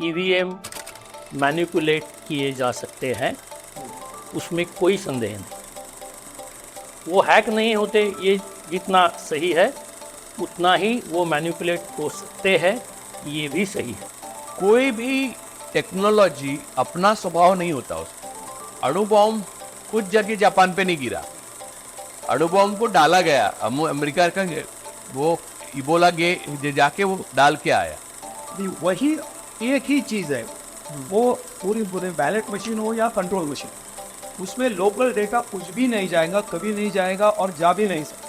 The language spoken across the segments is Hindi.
ईवीएम मैनिपुलेट किए जा सकते हैं, उसमें कोई संदेह नहीं। वो हैक नहीं होते, ये जितना सही है उतना ही वो मैनिपुलेट हो सकते हैं, ये भी सही है। कोई भी टेक्नोलॉजी अपना स्वभाव नहीं होता उसका। अणु बॉम्ब कुछ जगह जापान पे नहीं गिरा, अणु बॉम्ब को डाला गया, अमेरिका का वो इबोला जाके वो डाल के आया। वही एक ही चीज़ है, वो पूरी बैलेट मशीन हो या कंट्रोल मशीन, उसमें लोकल डेटा कुछ भी नहीं जाएगा, कभी नहीं जाएगा और जा भी नहीं सकता।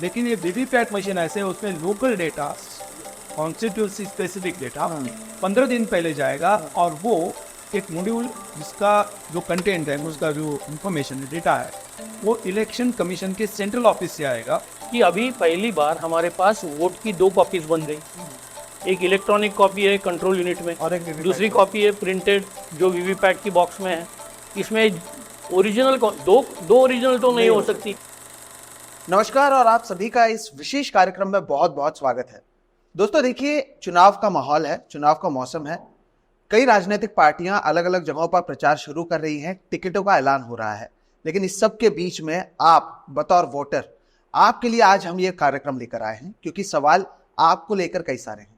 लेकिन ये वीवीपैट मशीन ऐसे है, उसमें local data, constituency specific data 15 दिन पहले जाएगा और वो एक मॉड्यूल जिसका जो कंटेंट है, उसका जो इंफॉर्मेशन है, डेटा है, वो इलेक्शन कमीशन के सेंट्रल ऑफिस से आएगा। कि अभी पहली बार हमारे पास वोट की 2 कॉपीज बन गई। एक इलेक्ट्रॉनिक कॉपी है कंट्रोल यूनिट में और एक दूसरी कॉपी है प्रिंटेड जो वीवीपैट की बॉक्स में है। इसमें ओरिजिनल दो ओरिजिनल तो नहीं हो सकती। नमस्कार और आप सभी का इस विशेष कार्यक्रम में बहुत बहुत स्वागत है। दोस्तों देखिए, चुनाव का माहौल है, चुनाव का मौसम है। कई राजनीतिक पार्टियां अलग अलग जगहों पर प्रचार शुरू कर रही हैं, टिकटों का ऐलान हो रहा है। लेकिन इस सब के बीच में आप बतौर वोटर, आपके लिए आज हम ये कार्यक्रम लेकर आए हैं, क्योंकि सवाल आपको लेकर कई सारे हैं।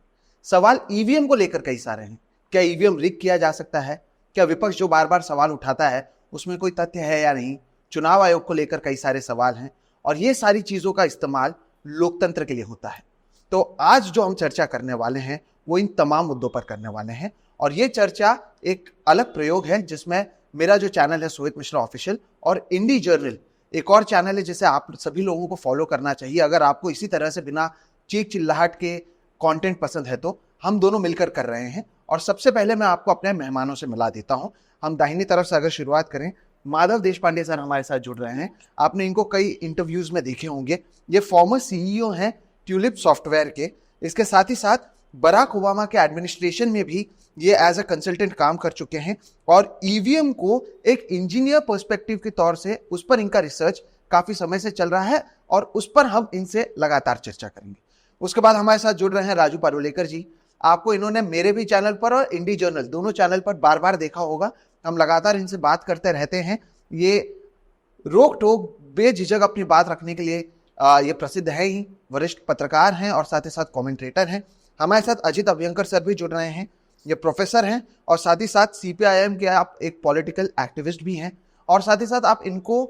सवाल ईवीएम को लेकर कई सारे हैं। क्या ईवीएम रिग किया जा सकता है? क्या विपक्ष जो बार बार सवाल उठाता है उसमें कोई तथ्य है या नहीं? चुनाव आयोग को लेकर कई सारे सवाल हैं और ये सारी चीज़ों का इस्तेमाल लोकतंत्र के लिए होता है। तो आज जो हम चर्चा करने वाले हैं वो इन तमाम मुद्दों पर करने वाले हैं। और ये चर्चा एक अलग प्रयोग है जिसमें मेरा जो चैनल है सोहित मिश्रा ऑफिशियल और इंडी जर्नल एक और चैनल है जिसे आप सभी लोगों को फॉलो करना चाहिए। अगर आपको इसी तरह से बिना चीख चिल्लाहट के कंटेंट पसंद है तो हम दोनों मिलकर कर रहे हैं। और सबसे पहले मैं आपको अपने मेहमानों से मिला देता हूं। हम दाहिनी तरफ से अगर शुरुआत करें, माधव देशपांडे सर हमारे साथ जुड़ रहे हैं। आपने इनको कई इंटरव्यूज में देखे होंगे। ये फॉर्मर सीईओ हैं ट्यूलिप सॉफ्टवेयर के। इसके साथ ही साथ बराक ओबामा के एडमिनिस्ट्रेशन में भी ये एज अ कंसल्टेंट काम कर चुके हैं और ईवीएम को एक इंजीनियर पर्सपेक्टिव के तौर से उस पर इनका रिसर्च काफी समय से चल रहा है और उस पर हम इनसे लगातार चर्चा करेंगे। उसके बाद हमारे साथ जुड़ रहे हैं राजू पारुलेकर जी। आपको इन्होंने मेरे भी चैनल पर और इंडी जर्नल दोनों चैनल पर बार बार देखा होगा। हम लगातार इनसे बात करते रहते हैं। ये रोक टोक बेझिझक अपनी बात रखने के लिए ये प्रसिद्ध है ही। वरिष्ठ पत्रकार हैं और साथ ही साथ कमेंटेटर हैं। हमारे साथ अजित अभ्यंकर सर भी जुड़ रहे हैं। ये प्रोफेसर हैं और साथ ही साथ सीपीआईएम के आप एक पॉलिटिकल एक्टिविस्ट भी हैं और साथ ही साथ आप इनको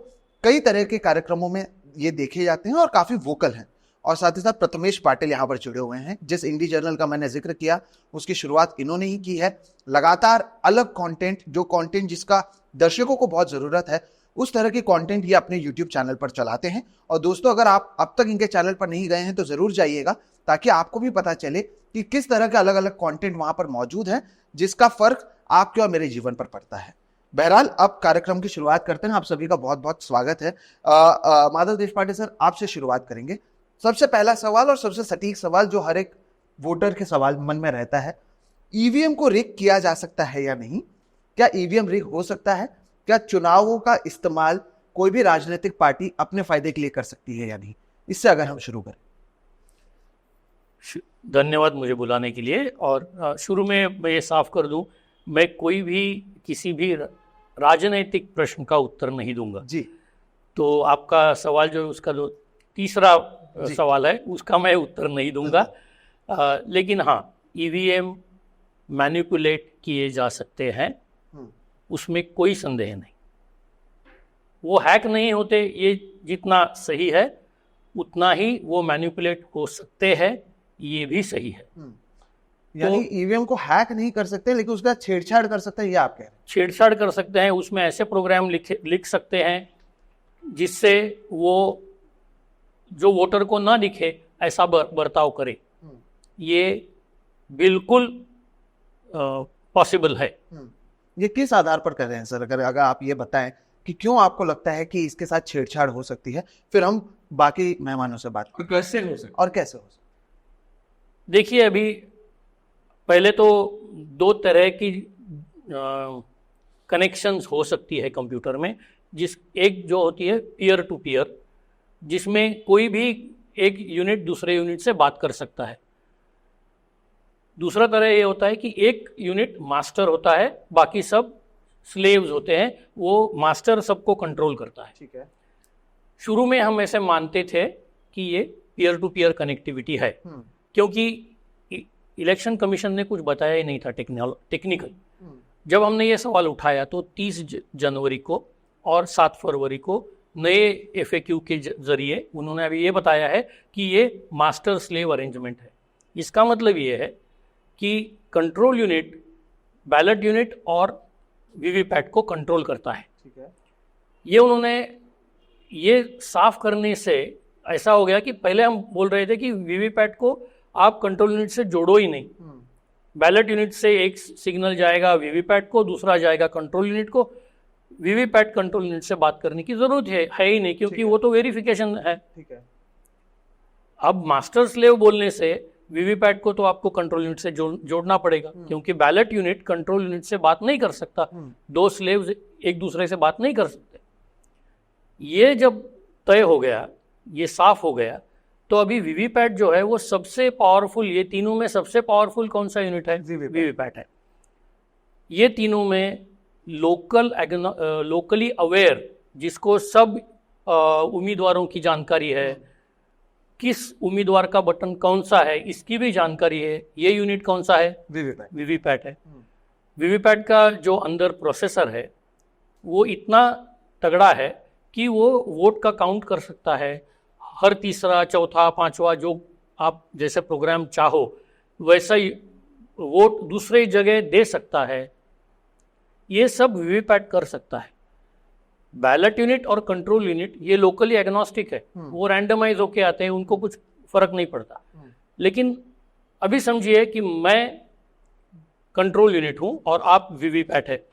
कई तरह के कार्यक्रमों में ये देखे जाते हैं और काफ़ी वोकल हैं। और साथ ही साथ प्रथमेश पाटिल यहाँ पर जुड़े हुए हैं। जिस इंडी जर्नल का मैंने जिक्र किया उसकी शुरुआत इन्होंने ही की है। लगातार अलग कंटेंट, जो कंटेंट जिसका दर्शकों को बहुत ज़रूरत है, उस तरह के कंटेंट ये अपने यूट्यूब चैनल पर चलाते हैं। और दोस्तों, अगर आप अब तक इनके चैनल पर नहीं गए हैं तो ज़रूर जाइएगा, ताकि आपको भी पता चले कि किस तरह के अलग अलग कंटेंट वहाँ पर मौजूद है, जिसका फ़र्क आपके और मेरे जीवन पर पड़ता है। बहरहाल, अब कार्यक्रम की शुरुआत करते हैं। आप सभी का बहुत बहुत स्वागत है। माधव देशपांडे सर, आपसे शुरुआत करेंगे। सबसे पहला सवाल और सबसे सटीक सवाल जो हर एक वोटर के सवाल मन में रहता है, ईवीएम को रिग किया जा सकता है या नहीं? क्या ईवीएम रिग हो सकता है? क्या चुनावों का इस्तेमाल कोई भी राजनीतिक पार्टी अपने फायदे के लिए कर सकती है या नहीं? इससे अगर हम शुरू करें। धन्यवाद मुझे बुलाने के लिए। और शुरू में मैं ये साफ कर दूं, मैं कोई भी किसी भी राजनीतिक प्रश्न का उत्तर नहीं दूंगा जी। तो आपका सवाल जो उसका जो तीसरा सवाल है उसका मैं उत्तर नहीं दूंगा। लेकिन हाँ, ईवीएम मैनिपुलेट किए जा सकते हैं, उसमें कोई संदेह नहीं। वो हैक नहीं होते, ये जितना सही है उतना ही वो मैनिपुलेट हो सकते हैं, ये भी सही है। यानी ईवीएम को हैक नहीं कर सकते, लेकिन उसका छेड़छाड़ कर सकते हैं, ये आप कह रहे हैं? छेड़छाड़ कर सकते हैं, उसमें ऐसे प्रोग्राम लिख सकते हैं जिससे वो जो वोटर को ना दिखे ऐसा बर्ताव करे। ये बिल्कुल पॉसिबल है। ये किस आधार पर कर रहे हैं सर? अगर आप ये बताएं कि क्यों आपको लगता है कि इसके साथ छेड़छाड़ हो सकती है, फिर हम बाकी मेहमानों से बात करें। कैसे हो सकता और कैसे हो सकता? देखिए, अभी पहले तो 2 तरह की कनेक्शंस हो सकती है कंप्यूटर में। एक जो होती है पीयर टू पीयर, जिसमें कोई भी एक यूनिट दूसरे यूनिट से बात कर सकता है। दूसरा तरह ये होता है कि एक यूनिट मास्टर होता है, बाकी सब स्लेव्स होते हैं, वो मास्टर सबको कंट्रोल करता है। ठीक है। शुरू में हम ऐसे मानते थे कि ये पीयर टू पीयर कनेक्टिविटी है, क्योंकि इलेक्शन कमीशन ने कुछ बताया ही नहीं था टेक्निकल। जब हमने ये सवाल उठाया तो 30 जनवरी को और 7 फरवरी को नए FAQ के जरिए उन्होंने अभी ये बताया है कि ये मास्टर स्लेव अरेंजमेंट है। इसका मतलब ये है कि कंट्रोल यूनिट बैलेट यूनिट और वीवीपैट को कंट्रोल करता है। ठीक है। ये उन्होंने ये साफ करने से ऐसा हो गया कि पहले हम बोल रहे थे कि वीवीपैट को आप कंट्रोल यूनिट से जोड़ो ही नहीं, बैलेट यूनिट से एक सिग्नल जाएगा वीवीपैट को, दूसरा जाएगा कंट्रोल यूनिट को। वीवीपैट कंट्रोल यूनिट से बात करने की जरूरत है ही नहीं, क्योंकि वो तो वेरिफिकेशन है। ठीक है। अब मास्टर स्लेव बोलने से वीवीपैट को तो आपको कंट्रोल यूनिट से जोड़ना पड़ेगा, क्योंकि बैलेट यूनिट कंट्रोल यूनिट से बात नहीं कर सकता, दो स्लेव्स एक दूसरे से बात नहीं कर सकते। ये जब तय हो गया, ये साफ हो गया, तो अभी वीवीपैट जो है वो सबसे पावरफुल, ये तीनों में सबसे पावरफुल कौन सा यूनिट है? वीवीपैट है। ये तीनों में लोकली अवेयर, जिसको सब उम्मीदवारों की जानकारी है, किस उम्मीदवार का बटन कौन सा है इसकी भी जानकारी है, ये यूनिट कौन सा है? वीवीपैट है। वीवीपैट का जो अंदर प्रोसेसर है वो इतना तगड़ा है कि वो वोट का काउंट कर सकता है, हर तीसरा, चौथा, पांचवा जो आप जैसे प्रोग्राम चाहो वैसा ही वोट दूसरे जगह दे सकता है। ये सब वीवीपैट कर सकता है। बैलेट यूनिट और कंट्रोल यूनिट ये लोकली एग्नोस्टिक है, वो रैंडमाइज होके आते हैं, उनको कुछ फर्क नहीं पड़ता। लेकिन अभी समझिए कि मैं कंट्रोल यूनिट हूं और आप वीवीपैट है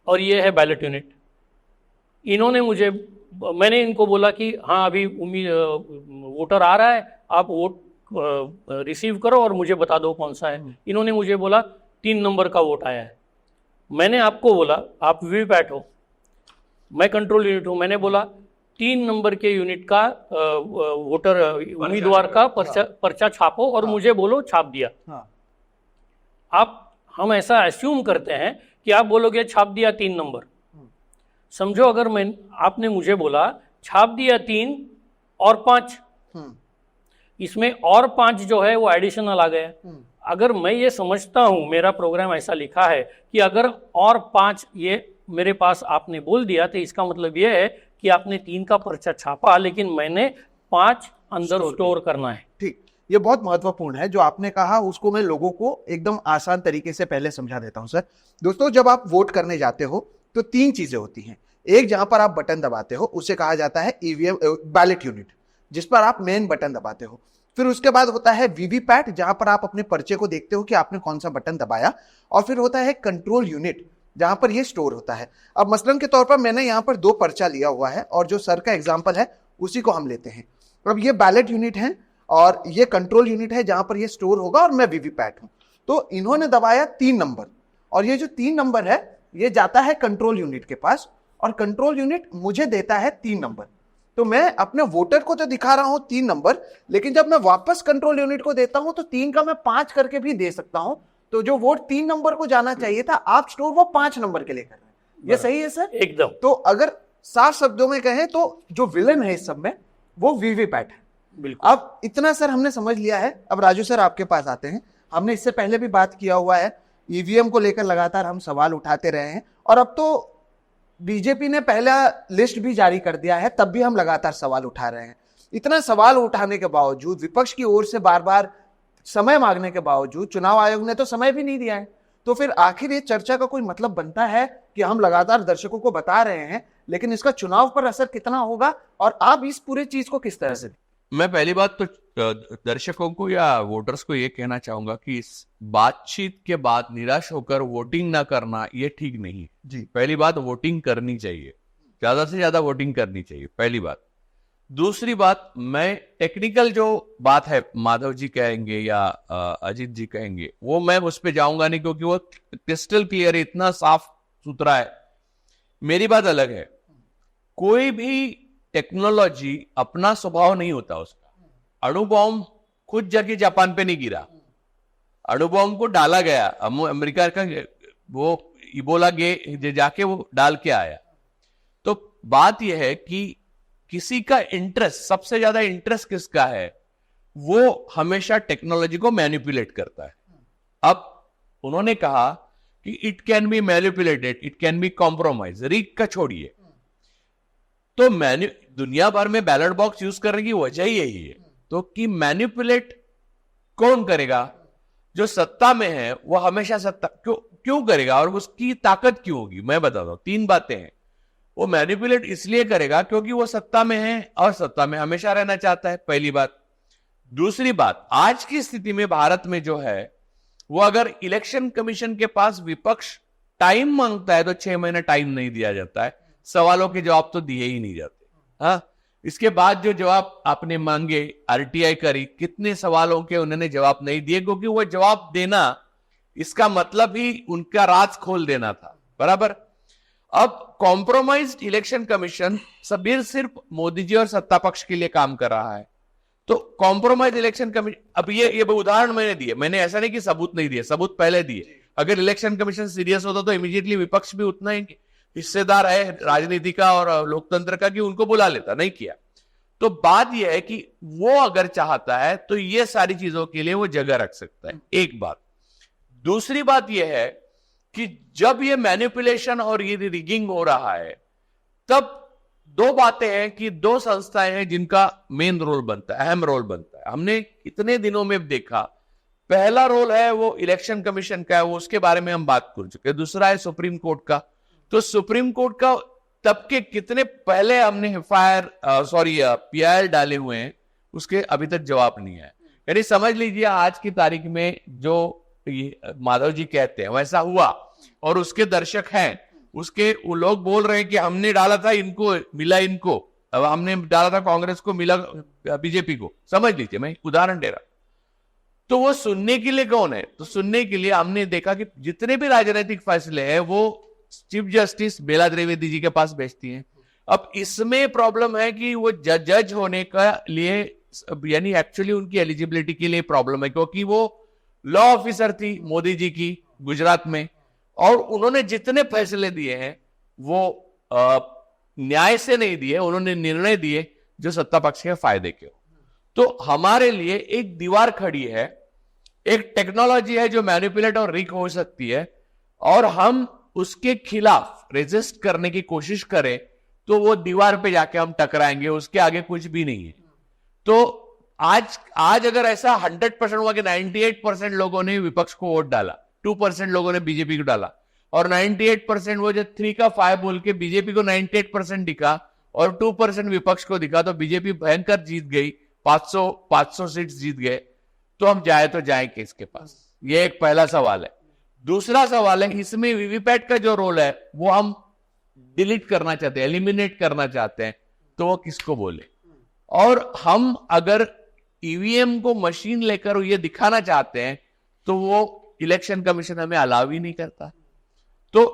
और ये है बैलेट यूनिट। मैंने इनको बोला कि हाँ अभी वोटर आ रहा है, आप वोट रिसीव करो और मुझे बता दो कौन सा है। इन्होंने मुझे बोला 3 नंबर का वोट आया है। मैंने आपको बोला आप वीवीपैट हो, मैं कंट्रोल यूनिट हूँ, मैंने बोला 3 नंबर के यूनिट का वोटर उम्मीदवार का पर्चा छापो और मुझे बोलो छाप दिया। हम ऐसा एस्यूम करते हैं कि आप बोलोगे छाप दिया 3 नंबर। समझो अगर आपने मुझे बोला छाप दिया 3 और 5, इसमें और 5 जो है वो एडिशनल आ गया। अगर मैं ये समझता हूं, मेरा प्रोग्राम ऐसा लिखा है कि अगर और 5 ये मेरे पास आपने बोल दिया, तो इसका मतलब ये है कि आपने 3 का पर्चा छापा, लेकिन मैंने 5 अंदर स्टोर करना है। ठीक, ये बहुत महत्वपूर्ण है जो आपने कहा, उसको मैं लोगों को एकदम आसान तरीके से पहले समझा देता हूं। सर दोस्तों, जब आप वोट करने जाते हो तो 3 चीजें होती हैं। एक, जहां पर आप बटन दबाते हो उसे कहा जाता है ईवीएम बैलेट यूनिट, जिस पर आप मेन बटन दबाते हो। फिर उसके बाद होता है वीवीपैट, जहां पर आप अपने पर्चे को देखते हो कि आपने कौन सा बटन दबाया। और फिर होता है कंट्रोल यूनिट, जहां पर ये स्टोर होता है। अब मसलन के तौर पर मैंने यहां पर 2 पर्चा लिया हुआ है और जो सर का एग्जाम्पल है उसी को हम लेते हैं। अब ये बैलेट यूनिट है और ये कंट्रोल यूनिट है जहां पर ये स्टोर होगा, और मैं वीवीपैट हूं। तो इन्होंने दबाया 3 नंबर, और ये जो 3 नंबर है ये जाता है कंट्रोल यूनिट के पास, और कंट्रोल यूनिट मुझे देता है 3 नंबर। तो मैं अपने वोटर को तो दिखा रहा हूं 3 नंबर, लेकिन जब मैं वापस कंट्रोल यूनिट को देता हूं तो 3 का मैं 5 करके भी दे सकता हूं। तो जो वोट 3 नंबर को जाना चाहिए था, आप स्टोर वो 5 नंबर के लिए कर रहे हैं। ये सही है सर? एकदम। तो अगर साफ शब्दों में कहें तो जो विलन है इस सब में वो वीवीपैट है। बिल्कुल। अब इतना सर हमने समझ लिया है। अब राजू सर आपके पास आते हैं। हमने इससे पहले भी बात किया हुआ है, ईवीएम को लेकर लगातार हम सवाल उठाते रहे हैं, और अब तो बीजेपी ने पहला लिस्ट भी जारी कर दिया है, तब भी हम लगातार सवाल उठा रहे हैं। इतना सवाल उठाने के बावजूद, विपक्ष की ओर से बार बार समय मांगने के बावजूद, चुनाव आयोग ने तो समय भी नहीं दिया है। तो फिर आखिर ये चर्चा का कोई मतलब बनता है कि हम लगातार दर्शकों को बता रहे हैं, लेकिन इसका चुनाव पर असर कितना होगा, और आप इस पूरे चीज को किस तरह से? मैं पहली बात तो दर्शकों को या वोटर्स को ये कहना चाहूंगा कि इस बातचीत के बाद निराश होकर वोटिंग ना करना ये ठीक नहीं जी। पहली बात, वोटिंग करनी चाहिए, ज्यादा से ज्यादा वोटिंग करनी चाहिए, पहली बात। दूसरी बात, मैं टेक्निकल जो बात है माधव जी कहेंगे या अजीत जी कहेंगे, वो मैं उस पर जाऊंगा नहीं, क्योंकि वो क्रिस्टल क्लियर है, इतना साफ सुथरा है। मेरी बात अलग है। कोई भी टेक्नोलॉजी अपना स्वभाव नहीं होता उसका। अणु बॉम्ब खुद जाके जापान पे नहीं गिरा, अणु बॉम्ब को डाला गया, अमेरिका का वो इबोला जाके वो डाल के आया। तो बात यह है कि किसी का इंटरेस्ट, सबसे ज्यादा इंटरेस्ट किसका है, वो हमेशा टेक्नोलॉजी को मैनिपुलेट करता है। अब उन्होंने कहा कि it can be manipulated, it can be compromise, rig का छोड़िए। तो दुनिया भर में बैलेट बॉक्स यूज करने की वजह यही है, तो कि मैनिपुलेट कौन करेगा? जो सत्ता में है वो हमेशा सत्ता क्यों करेगा, और उसकी ताकत क्यों होगी? मैं बताता हूं, 3 बातें हैं। वो मैनिपुलेट इसलिए करेगा क्योंकि वो सत्ता में है और सत्ता में हमेशा रहना चाहता है, पहली बात। दूसरी बात, आज की स्थिति में भारत में जो है वो अगर इलेक्शन कमीशन के पास विपक्ष टाइम मांगता है तो 6 महीने टाइम नहीं दिया जाता है, सवालों के जवाब तो दिए ही नहीं जाते। हाँ, इसके बाद जो जवाब आपने मांगे, आरटीआई करी, कितने सवालों के उन्होंने जवाब नहीं दिए, क्योंकि वो जवाब देना इसका मतलब ही उनका राज खोल देना था, बराबर। अब कॉम्प्रोमाइज्ड इलेक्शन कमीशन सिर्फ मोदी जी और सत्ता पक्ष के लिए काम कर रहा है। तो कॉम्प्रोमाइज इलेक्शन कमीशन, अब ये उदाहरण मैंने दिए, मैंने ऐसा नहीं कि सबूत नहीं दिए, सबूत पहले दिए। अगर इलेक्शन कमीशन सीरियस होता तो इमीडिएटली विपक्ष भी उतना ही हिस्सेदार है राजनीति का और लोकतंत्र का कि उनको बुला लेता, नहीं किया। तो बात यह है कि वो अगर चाहता है तो ये सारी चीजों के लिए वो जगह रख सकता है, एक बात। दूसरी बात यह है कि जब ये मैनिपुलेशन और ये रिगिंग हो रहा है, तब 2 बातें हैं कि 2 संस्थाएं हैं जिनका मेन रोल बनता है, अहम रोल बनता है। हमने इतने दिनों में देखा, पहला रोल है वो इलेक्शन कमीशन का है, वो उसके बारे में हम बात कर चुके। दूसरा है सुप्रीम कोर्ट का। तो सुप्रीम कोर्ट का तब के कितने पहले हमने PIL डाले हुए हैं, उसके अभी तक जवाब नहीं है। यानी समझ लीजिए आज की तारीख में जो माधव जी कहते हैं वैसा हुआ, और उसके दर्शक हैं, उसके वो लोग बोल रहे हैं कि हमने डाला था, इनको मिला, इनको अब हमने डाला था कांग्रेस को, मिला बीजेपी को, समझ लीजिए, मैं उदाहरण दे रहा। तो वो सुनने के लिए कौन है? तो सुनने के लिए हमने देखा कि जितने भी राजनीतिक फैसले हैं वो चीफ जस्टिस बेला द्विवेदी जी के पास भेजती हैं। अब इसमें प्रॉब्लम है कि वो जज होने का लिए, यानी एक्चुअली उनकी एलिजिबिलिटी के लिए प्रॉब्लम है, क्योंकि वो लॉ ऑफिसर थी मोदी जी की गुजरात में, और उन्होंने जितने फैसले दिए हैं वो न्याय से नहीं दिए, उन्होंने निर्णय दिए जो सत्ता पक्ष के फायदे के हो। तो हमारे लिए एक दीवार खड़ी है, एक टेक्नोलॉजी है जो मैनिपुलेट और रीक हो सकती है, और हम उसके खिलाफ रेजिस्ट करने की कोशिश करें तो वो दीवार पे जाके हम टकराएंगे, उसके आगे कुछ भी नहीं है। तो आज अगर ऐसा 100% हुआ कि 98% लोगों ने विपक्ष को वोट डाला, 2% लोगों ने बीजेपी को डाला, और 98% वो जो 3 का 5 बोल के बीजेपी को 98% दिखा और 2% विपक्ष को दिखा, तो बीजेपी भयंकर जीत गई, 500 सीट्स जीत गए। तो हम जाए तो जाए किसके पास? ये एक पहला सवाल है। दूसरा सवाल है, इसमें वीवीपैट का जो रोल है वो हम डिलीट करना चाहते हैं, एलिमिनेट करना चाहते हैं, तो वो किसको बोले? और हम अगर ईवीएम को मशीन लेकर ये दिखाना चाहते हैं तो वो इलेक्शन कमीशन हमें अलाउ ही नहीं करता। तो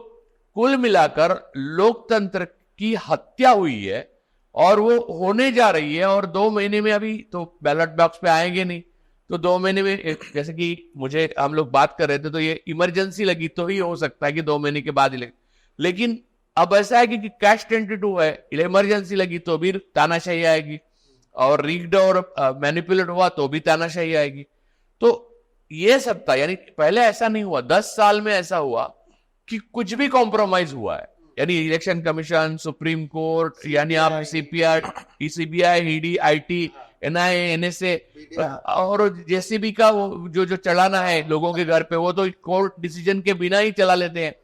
कुल मिलाकर लोकतंत्र की हत्या हुई है, और वो होने जा रही है। और 2 महीने में, अभी तो बैलेट बॉक्स पे आएंगे नहीं, तो 2 महीने में, जैसे कि मुझे हम लोग बात कर रहे थे, तो ये इमरजेंसी लगी तो ही हो सकता है कि 2 महीने के बाद ही। लेकिन अब ऐसा है कि कैश 22 है, इमरजेंसी लगी तो भी तानाशाही आएगी, और रिग्ड और मैनिपुलेट हुआ तो भी तानाशाही आएगी। तो ये सब था, यानी पहले ऐसा नहीं हुआ, 10 साल में ऐसा हुआ कि कुछ भी कॉम्प्रोमाइज हुआ है। यानी इलेक्शन कमीशन, सुप्रीम कोर्ट, यानी आप CBI, ED, IT, NIA, NSA, और जेसीबी का वो जो चलाना है लोगों के घर पे, वो तो कोर्ट डिसीजन के बिना ही चला लेते हैं।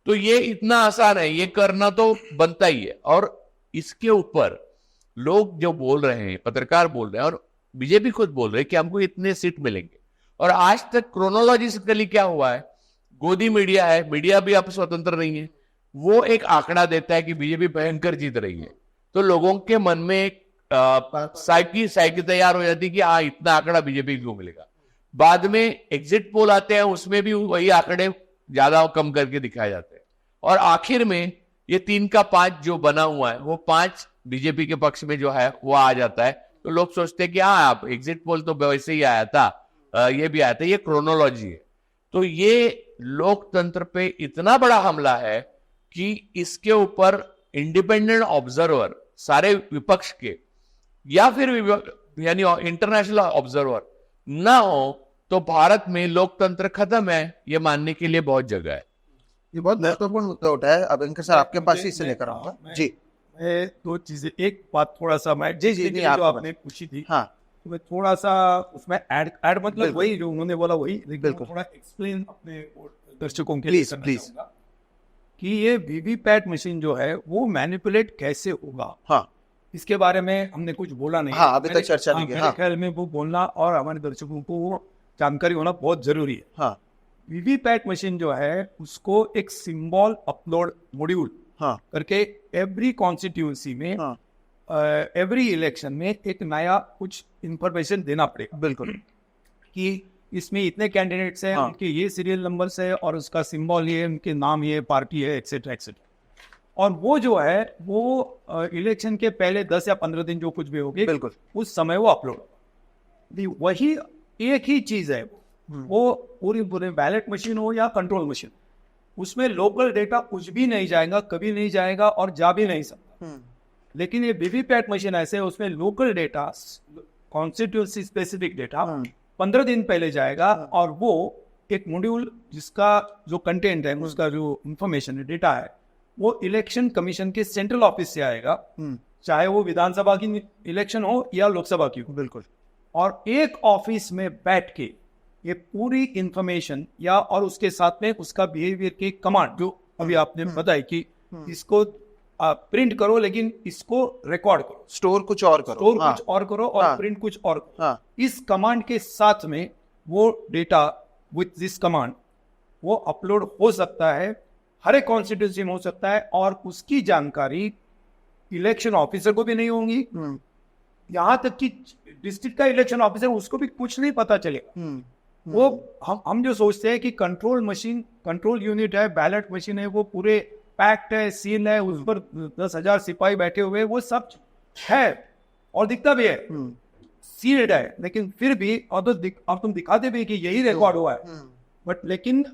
तो ये इतना आसान है, ये करना तो बनता ही है। और इसके ऊपर लोग जो बोल रहे हैं, पत्रकार बोल रहे हैं, और बीजेपी खुद बोल रहे हैं कि हमको इतने सीट मिलेंगे। और आज तक क्रोनोलॉजिकली क्या हुआ है, गोदी मीडिया है, मीडिया भी अब स्वतंत्र नहीं है, वो एक आंकड़ा देता है कि बीजेपी भयंकर जीत रही है। तो लोगों के मन में एक साइकी तैयार हो जाती है कि इतना आंकड़ा बीजेपी को मिलेगा। बाद में एग्जिट पोल आते हैं, उसमें भी वही आंकड़े ज्यादा कम करके दिखाए जाते हैं, और आखिर में ये 3 का 5 जो बना हुआ है वो 5 बीजेपी के पक्ष में जो है वो आ जाता है। तो लोग सोचते हैं कि आप एग्जिट पोल तो वैसे ही आया था, ये भी आता है, ये क्रोनोलॉजी है। तो ये लोकतंत्र पे इतना बड़ा हमला है कि इसके ऊपर इंडिपेंडेंट ऑब्जर्वर सारे विपक्ष के या फिर यानी इंटरनेशनल ऑब्जर्वर ना हो तो भारत में लोकतंत्र खत्म है, ये मानने के लिए बहुत जगह है। ये बहुत महत्वपूर्ण मुद्दा उठा है। अब इनके सर आपके पास ही इसे लेकर आऊंगा जी। मैं दो चीजें, एक बात थोड़ा सा मैं जी, जी, जो आप आपने पूछी थी, हाँ तो मैं थोड़ा सा उसमें ऐड मतलब बिल्कुल। वही जो उन्होंने बोला वही, लेकिन बिल्कुल। थोड़ा एक्सप्लेन अपने दर्शकों के Please, लिए करना please। चाहूंगा कि ये वीवीपैट मशीन जो है वो मैनिपुलेट कैसे होगा, हाँ इसके बारे में हमने कुछ बोला नहीं। हाँ, अभी तक मेरे- चर्चा नहीं की, मेरे हाँ। ख्याल में वो बोलना और हमारे दर्शकों को वो जानकारी होना बहुत जरूरी है। हाँ वीवीपैट मशीन जो है उसको एक सिंबल अपलोड मॉड्यूल हाँ करके एवरी कॉन्स्टिट्यूंसी में हाँ एवरी इलेक्शन में एक नया कुछ इंफॉर्मेशन देना पड़ेगा बिल्कुल कि इसमें इतने कैंडिडेट्स हैं, हाँ। उनके ये सीरियल नंबर्स है और उसका सिंबल ये, उनके नाम ये, पार्टी है, एक्सेट्रा एक्सेट्रा। और वो जो है वो इलेक्शन के पहले 10 या 15 दिन जो कुछ भी होगी बिल्कुल। उस समय वो अपलोड होगा। वही एक ही चीज है, वो पूरे बैलेट मशीन हो या कंट्रोल मशीन, उसमें लोकल डेटा कुछ भी नहीं जाएगा, कभी नहीं जाएगा और जा भी नहीं सकता। लेकिन ये वीवीपैट मशीन ऐसे है, उसमें local data, constituency specific data 15 दिन पहले जाएगा और वो एक मॉड्यूल जिसका जो कंटेंट है, उसका जो इंफॉर्मेशन है, डेटा है, वो इलेक्शन कमीशन के सेंट्रल ऑफिस से आएगा, चाहे वो विधानसभा की इलेक्शन हो या लोकसभा की हो। बिल्कुल। और एक ऑफिस में बैठ के ये पूरी इंफॉर्मेशन या और उसके साथ में उसका बिहेवियर की कमांड जो अभी आपने बताई कि इसको प्रिंट करो लेकिन इसको रिकॉर्ड करो, स्टोर कुछ और करो, स्टोर हाँ, कुछ और करो और हाँ, प्रिंट कुछ और करो। हाँ, इस कमांड के साथ में वो डेटा विथ दिस कमांड वो अपलोड हो सकता है, हर एक कॉन्स्टिट्यूंसी में हो सकता है और उसकी जानकारी इलेक्शन ऑफिसर को भी नहीं होंगी, यहाँ तक कि डिस्ट्रिक्ट का इलेक्शन ऑफिसर उसको भी कुछ नहीं पता चलेगा। वो हम जो सोचते हैं कि कंट्रोल मशीन, कंट्रोल यूनिट है, बैलेट मशीन है, वो पूरे पैक्ट है, सील है, उस पर 10,000 सिपाही बैठे हुए, वो सब है और दिखता भी है, सील्ड है, लेकिन फिर भी और तुम दिखाते भी कि यही रिकॉर्ड हुआ है, बट लेकिन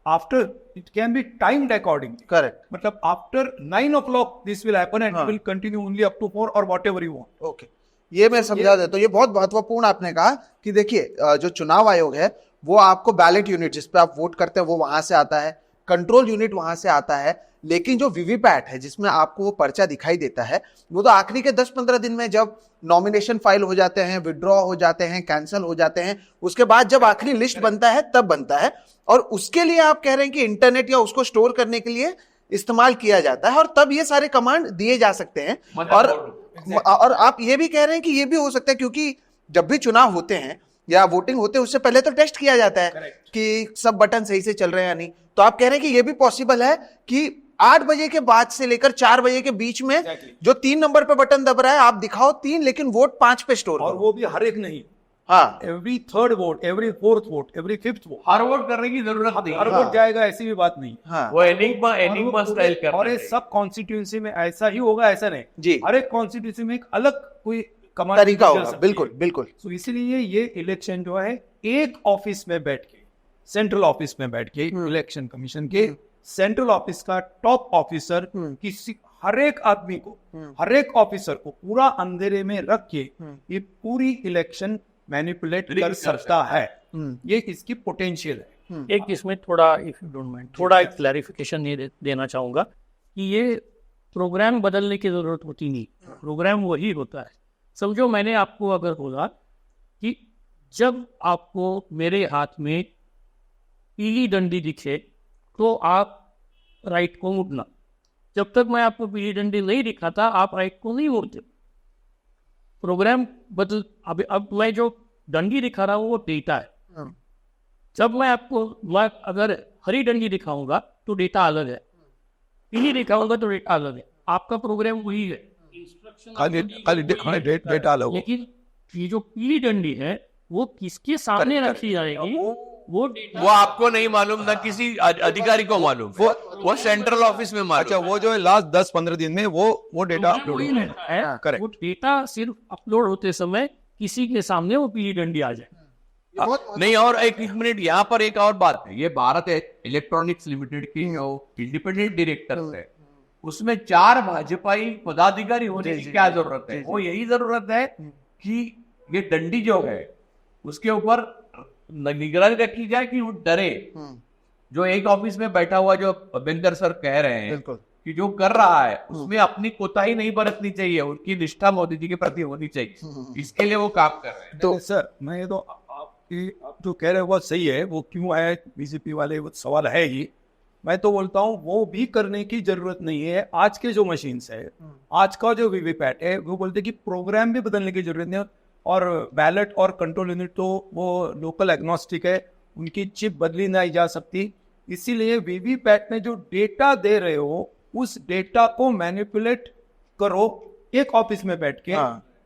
after it can be timed according, correct, मतलब after 9 o'clock this will happen and will continue only up to 4 और व्हाटएवर यू वांट। ओके, ये मैं समझा देता हूँ। ये बहुत महत्वपूर्ण आपने कहा कि देखिए जो चुनाव आयोग है वो आपको बैलेट यूनिट जिस पे आप वोट करते हैं वो वहां से आता है, कंट्रोल यूनिट वहां से आता है, लेकिन जो वीवीपैट है जिसमें आपको वो पर्चा दिखाई देता है वो तो आखिरी के 10-15 दिन में जब नॉमिनेशन फाइल हो जाते हैं, विड्रॉ हो जाते हैं, कैंसिल हो जाते हैं, उसके बाद जब आखिरी लिस्ट बनता है तब बनता है। और उसके लिए आप कह रहे हैं कि इंटरनेट या उसको स्टोर करने के लिए इस्तेमाल किया जाता है और तब ये सारे कमांड दिए जा सकते हैं। और आप ये भी कह रहे हैं कि ये भी हो सकता है क्योंकि जब भी चुनाव होते हैं या वोटिंग होते हैं उससे पहले तो टेस्ट किया जाता है कि सब बटन सही से चल रहे हैं या नहीं। तो आप कह रहे हैं कि ये भी पॉसिबल है कि 8 बजे के बाद से लेकर 4 बजे के बीच में जो 3 नंबर पे बटन दब रहा है आप दिखाओ 3 लेकिन वोट 5 पे स्टोर और करो। वो भी हर एक नहीं, हाँ, every third vote, every fourth vote, every fifth vote, हर वोट करने की जरूरत नहीं, हर वोट जाएगा, ऐसी भी बात नहीं। हाँ, वो एनिग्मा स्टाइल कर और ये सब कॉन्स्टिट्यूंसी में ऐसा ही होगा, ऐसा नहीं जी, हर एक कॉन्स्टिट्यूंसी में एक अलग कोई कमांड तरीका होगा, बिल्कुल बिल्कुल। तो इसीलिए ये इलेक्शन जो है एक ऑफिस में बैठ के, सेंट्रल ऑफिस में बैठ के, इलेक्शन कमीशन के सेंट्रल ऑफिस का टॉप ऑफिसर किसी हर एक आदमी को, हर एक ऑफिसर को पूरा अंधेरे में रख के ये पूरी इलेक्शन मैनिपुलेट कर सकता है। ये इसकी पोटेंशियल है। एक इसमें थोड़ा, इफ यू डोंट माइंड, थोड़ा एक क्लैरिफिकेशन ये देना चाहूँगा कि ये प्रोग्राम बदलने की ज़रूरत होती नहीं, प्रोग्राम वही होता है। समझो मैंने आपको अगर बोला कि जब आपको मेरे हाथ में पीली डंडी दिखे तो आप राइट को मुड़ना, जब तक मैं आपको पीली डंडी नहीं दिखाता आप राइट को नहीं मुड़ते। प्रोग्राम बदल, अब मैं जो डंडी दिखा रहा हूँ वो डेटा है। जब मैं अगर हरी डंडी दिखाऊंगा तो डेटा अलग है, पीली दिखाऊंगा तो डेटा अलग है। आपका प्रोग्राम वही है, इंस्ट्रक्शन डेटा अलग, लेकिन ये जो पीली डंडी है वो किसके सामने रखी जाएगी वो डेटा वो आपको नहीं मालूम, ना किसी अधिकारी को मालूम, वो सेंट्रल ऑफिस में मालूम। अच्छा, वो जो है लास्ट 10-15 दिन में वो डेटा अपलोड वही रहता है। करेक्ट। वो डेटा सिर्फ अपलोड होते समय किसी के सामने वो पीली डंडी आ जाए। नहीं, और एक मिनट, यहाँ पर एक और बात है। ये भारत इलेक्ट्रॉनिक्स लिमिटेड की जो इंडिपेंडेंट डायरेक्टर है, उसमें 4 भाजपाई पदाधिकारी होने की क्या जरूरत है? वो यही जरूरत है कि ये डंडी जो है उसके ऊपर निगरानी रखी जाए कि वो डरे। जो एक ऑफिस में बैठा हुआ जो अभ्यंकर सर कह रहे हैं कि जो कर रहा है उसमें अपनी कोताही नहीं बरतनी चाहिए, उनकी निष्ठा मोदी जी के प्रति होनी चाहिए। इसके लिए वो काम कर रहे हैं। तो सर मैं तो आप जो कह रहे हो वो सही है, वो क्यों आया बीजेपी वाले, वो सवाल है ही। मैं तो बोलता हूँ वो भी करने की जरूरत नहीं है। आज के जो मशीन्स है, आज का जो वीवीपैट है, वो बोलते कि प्रोग्राम भी बदलने की जरूरत नहीं है। और बैलेट और कंट्रोल यूनिट तो वो लोकल एग्नोस्टिक है, उनकी चिप बदली नहीं जा सकती। इसीलिए वीवीपैट में जो डेटा दे रहे हो उस डेटा को मैनिपुलेट करो एक ऑफिस में बैठ के।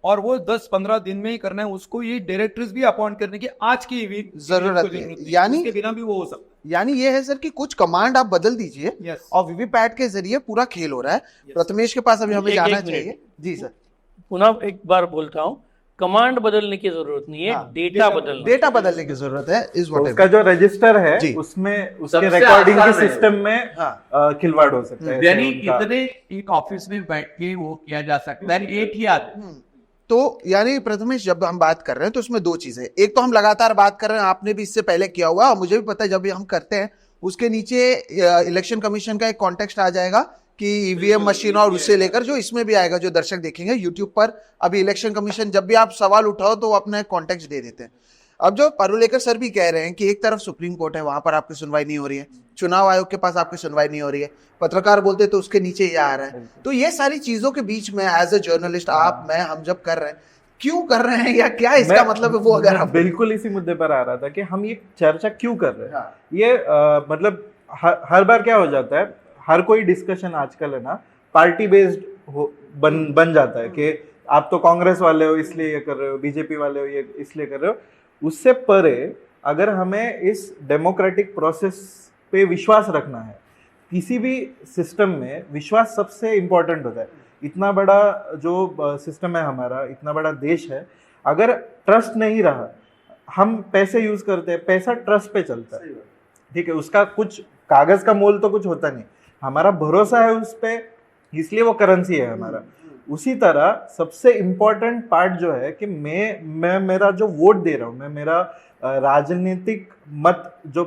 और वो 10-15 दिन में ही करना है। उसको ये डायरेक्टर्स भी अपॉइंट करने की आज की जरूरत है। यानी उसके बिना भी वो हो सकता है। यानी ये है सर कि कुछ कमांड आप बदल दीजिए Yes. और वीवीपैट के जरिए पूरा खेल हो रहा है। प्रथमेश के पास अभी हमें एक जाना मिनट। चाहिए। जी सर, पुनः एक बार बोलता हूँ, कमांड बदलने की जरूरत नहीं है, डेटा बदलना। डेटा बदलने की जरूरत है। इस तो उसका जो रजिस्टर है जी। उसमें उसके सबसे रिकॉर्डिंग आसान के है। सिस्टम में खिलवाड़ हो सकता है। यानी ऐसे उनका- कितने एक ऑफिस में बैठ के वो किया जा सकता है, एक ही आदमी। तो यानी प्रथमेश जब हम बात कर रहे हैं तो उसमें 2 चीजें। एक तो हम लगातार बात कर रहे हैं, आपने भी इससे पहले किया हुआ और मुझे भी पता है जब भी हम करते हैं उसके नीचे इलेक्शन कमीशन का एक कॉन्टेक्स्ट आ जाएगा कि ईवीएम मशीन, और उससे लेकर जो इसमें भी आएगा, जो दर्शक देखेंगे यूट्यूब पर। अभी इलेक्शन कमीशन जब भी आप सवाल उठाओ तो वो अपना एक कॉन्टेक्स्ट दे देते हैं। अब जो पारुलेकर सर भी कह रहे हैं कि एक तरफ सुप्रीम कोर्ट है, वहां पर आपकी सुनवाई नहीं हो रही है, चुनाव आयोग के पास आपकी सुनवाई नहीं हो रही है, पत्रकार बोलते तो उसके नीचे ये आ रहा है। तो ये सारी चीजों के बीच में एज ए जर्नलिस्ट आप, मैं, हम जब कर रहे हैं, क्यों कर रहे हैं या क्या इसका मतलब है, वो अगर आप बिल्कुल इसी मुद्दे पर आ रहा था कि हम ये चर्चा क्यों कर रहे हैं। ये मतलब हर बार क्या हो जाता है, हर कोई डिस्कशन आजकल है ना पार्टी बेस्ड बन जाता है कि आप तो कांग्रेस वाले हो इसलिए ये कर रहे हो, बीजेपी वाले हो ये इसलिए कर रहे हो। उससे परे अगर हमें इस डेमोक्रेटिक प्रोसेस पे विश्वास रखना है, किसी भी सिस्टम में विश्वास सबसे इम्पोर्टेंट होता है। इतना बड़ा जो सिस्टम है हमारा, इतना बड़ा देश है, अगर ट्रस्ट नहीं रहा, हम पैसे यूज करते हैं, पैसा ट्रस्ट पे चलता है, ठीक है, उसका कुछ कागज का मोल तो कुछ होता नहीं, हमारा भरोसा है उस पे, इसलिए वो करेंसी है हमारा। उसी तरह सबसे इम्पोर्टेंट पार्ट जो है कि मैं मेरा जो वोट दे रहा हूँ, मैं मेरा राजनीतिक मत जो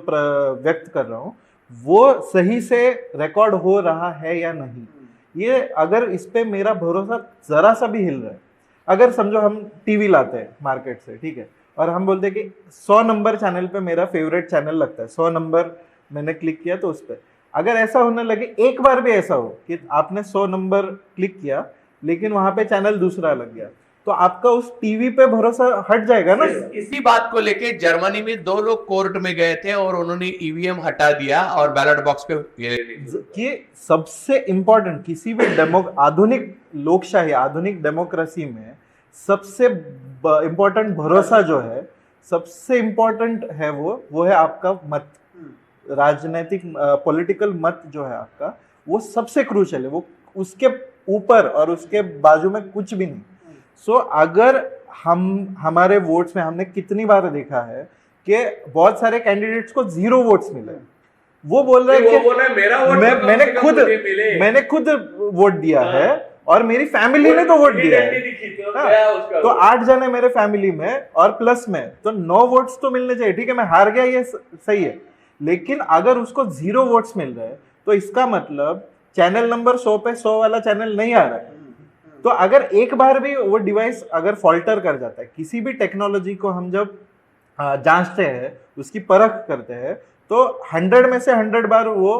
व्यक्त कर रहा हूँ, वो सही से रिकॉर्ड हो रहा है या नहीं। ये अगर इस पे मेरा भरोसा जरा सा भी हिल रहा है, अगर समझो हम टीवी लाते हैं मार्केट से, ठीक है, और हम बोलते हैं कि 100 नंबर चैनल पे मेरा फेवरेट चैनल लगता है, 100 नंबर मैंने क्लिक किया तो उस पर अगर ऐसा होने लगे, एक बार भी ऐसा हो कि आपने 100 नंबर क्लिक किया लेकिन वहां पे चैनल दूसरा लग गया, तो आपका उस टीवी पे भरोसा हट जाएगा ना। इसी बात को लेके जर्मनी में 2 लोग कोर्ट में गए थे और उन्होंने ईवीएम हटा दिया और बैलेट बॉक्स पे कि सबसे इंपॉर्टेंट किसी भी आधुनिक लोकशाही, आधुनिक डेमोक्रेसी में सबसे इंपॉर्टेंट भरोसा जो है, सबसे इंपॉर्टेंट है वो है आपका मत, राजनीतिक पॉलिटिकल मत जो है आपका, वो सबसे क्रूशियल है। वो उसके ऊपर और उसके बाजू में कुछ भी नहीं। सो अगर हमारे वोट्स में हमने कितनी बार देखा है कि बहुत सारे कैंडिडेट्स को 0 वोट्स मिले, वो बोल रहे हैं कि मेरा वोट मैंने खुद वोट दिया है और मेरी फैमिली ने तो वोट दिया है। तो 8 जने मेरे फैमिली में और प्लस में, तो 9 वोट्स तो मिलने चाहिए। ठीक है, मैं हार गया, ये सही है, लेकिन अगर उसको 0 वोट्स मिल रहे हैं तो इसका मतलब चैनल नंबर 100 पे 100 वाला चैनल नहीं आ रहा है। तो अगर एक बार भी वो डिवाइस अगर फॉल्टर कर जाता है, किसी भी टेक्नोलॉजी को हम जब जांचते हैं, उसकी परख करते हैं, तो 100 में से 100 बार वो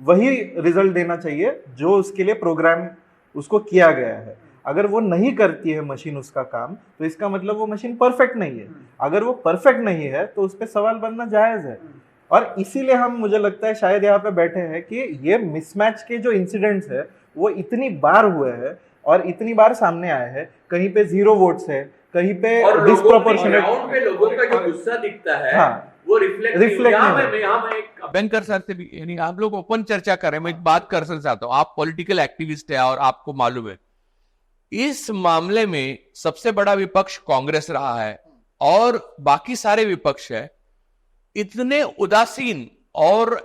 वही रिजल्ट देना चाहिए जो उसके लिए प्रोग्राम उसको किया गया है। अगर वो नहीं करती है मशीन उसका काम, तो इसका मतलब वो मशीन परफेक्ट नहीं है। अगर वो परफेक्ट नहीं है तो उस पर सवाल बनना जायज है। और इसीलिए हम, मुझे लगता है शायद यहाँ पे बैठे हैं कि ये मिसमैच के जो इंसिडेंट्स है वो इतनी बार हुए हैं और इतनी बार सामने आए हैं। कहीं पे 0 वोट्स है, कहीं पे डिस्प्रोपोर्शनेट, लोगों का जो गुस्सा दिखता है, हाँ, वो रिफ्लेक्ट बैंकर सर से भी, यानी आप लोग ओपन चर्चा कर रहे हैं, मैं एक बात करना चाहता हूँ। आप पॉलिटिकल एक्टिविस्ट है और आपको मालूम है इस मामले में सबसे बड़ा विपक्ष कांग्रेस रहा है और बाकी सारे विपक्ष है इतने उदासीन और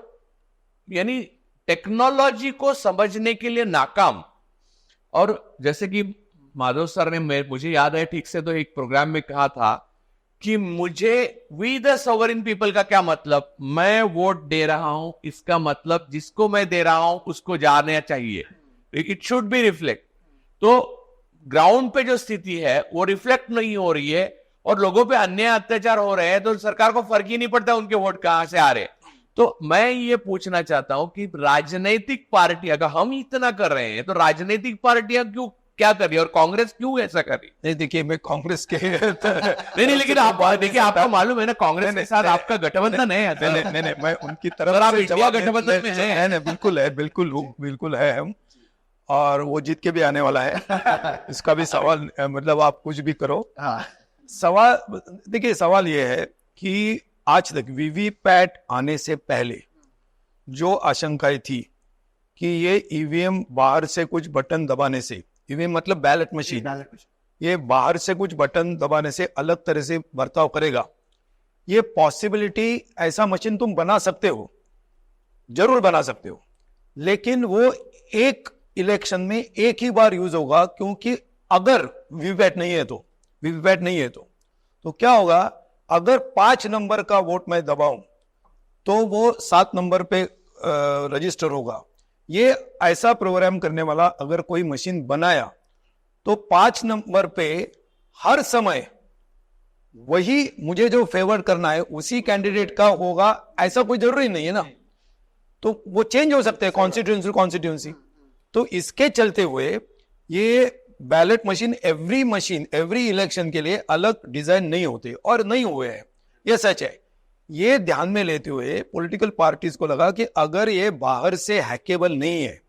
यानी टेक्नोलॉजी को समझने के लिए नाकाम। और जैसे कि माधव सर ने मुझे याद है ठीक से तो एक प्रोग्राम में कहा था कि मुझे वी द सोवरेन पीपल का क्या मतलब, मैं वोट दे रहा हूं इसका मतलब जिसको मैं दे रहा हूं उसको जानना चाहिए, इट शुड बी रिफ्लेक्ट। तो ग्राउंड पे जो स्थिति है वो रिफ्लेक्ट नहीं हो रही है और लोगों पे अन्याय अत्याचार हो रहे हैं, तो सरकार को फर्क ही नहीं पड़ता उनके वोट कहां से आ रहे हैं। तो मैं ये पूछना चाहता हूं कि राजनीतिक पार्टी अगर हम इतना कर रहे हैं तो राजनीतिक पार्टियां क्यों क्या कर रही है और कांग्रेस क्यों ऐसा कर रही है? नहीं देखिए, मैं कांग्रेस के नहीं लेकिन आप देखिए, आपको मालूम है ना कांग्रेस के साथ आपका गठबंधन है। नहीं, मैं उनकी तरफ सर, आप से इंडिया गठबंधन में हैं। नहीं, बिल्कुल है हम, और वो जीत के भी आने वाला है। इसका भी सवाल मतलब आप कुछ भी करो। हाँ सवाल देखिए, सवाल ये है कि आज तक वीवीपैट आने से पहले जो आशंकाएं थी कि ये ईवीएम बाहर से कुछ बटन दबाने से, ईवीएम मतलब बैलेट मशीन, ये बाहर से कुछ बटन दबाने से अलग तरह से बर्ताव करेगा, ये पॉसिबिलिटी, ऐसा मशीन तुम बना सकते हो, जरूर बना सकते हो, लेकिन वो एक इलेक्शन में एक ही बार यूज होगा। क्योंकि अगर वीवीपैट नहीं है तो क्या होगा, अगर 5 नंबर का वोट मैं दबाऊं तो वो 7 नंबर पे रजिस्टर होगा। ये ऐसा प्रोग्राम करने वाला अगर कोई मशीन बनाया तो 5 नंबर पे हर समय वही मुझे जो फेवर करना है उसी कैंडिडेट का होगा, ऐसा कोई जरूरी नहीं है ना। तो वो चेंज हो सकते हैं कॉन्स्टिट्यूंसी। तो इसके चलते हुए ये बैलेट मशीन एवरी इलेक्शन के लिए अलग डिजाइन नहीं होते और नहीं हुए हैं, ये सच है। ये ध्यान में लेते हुए पॉलिटिकल पार्टीज को लगा कि अगर ये बाहर से हैकेबल नहीं है,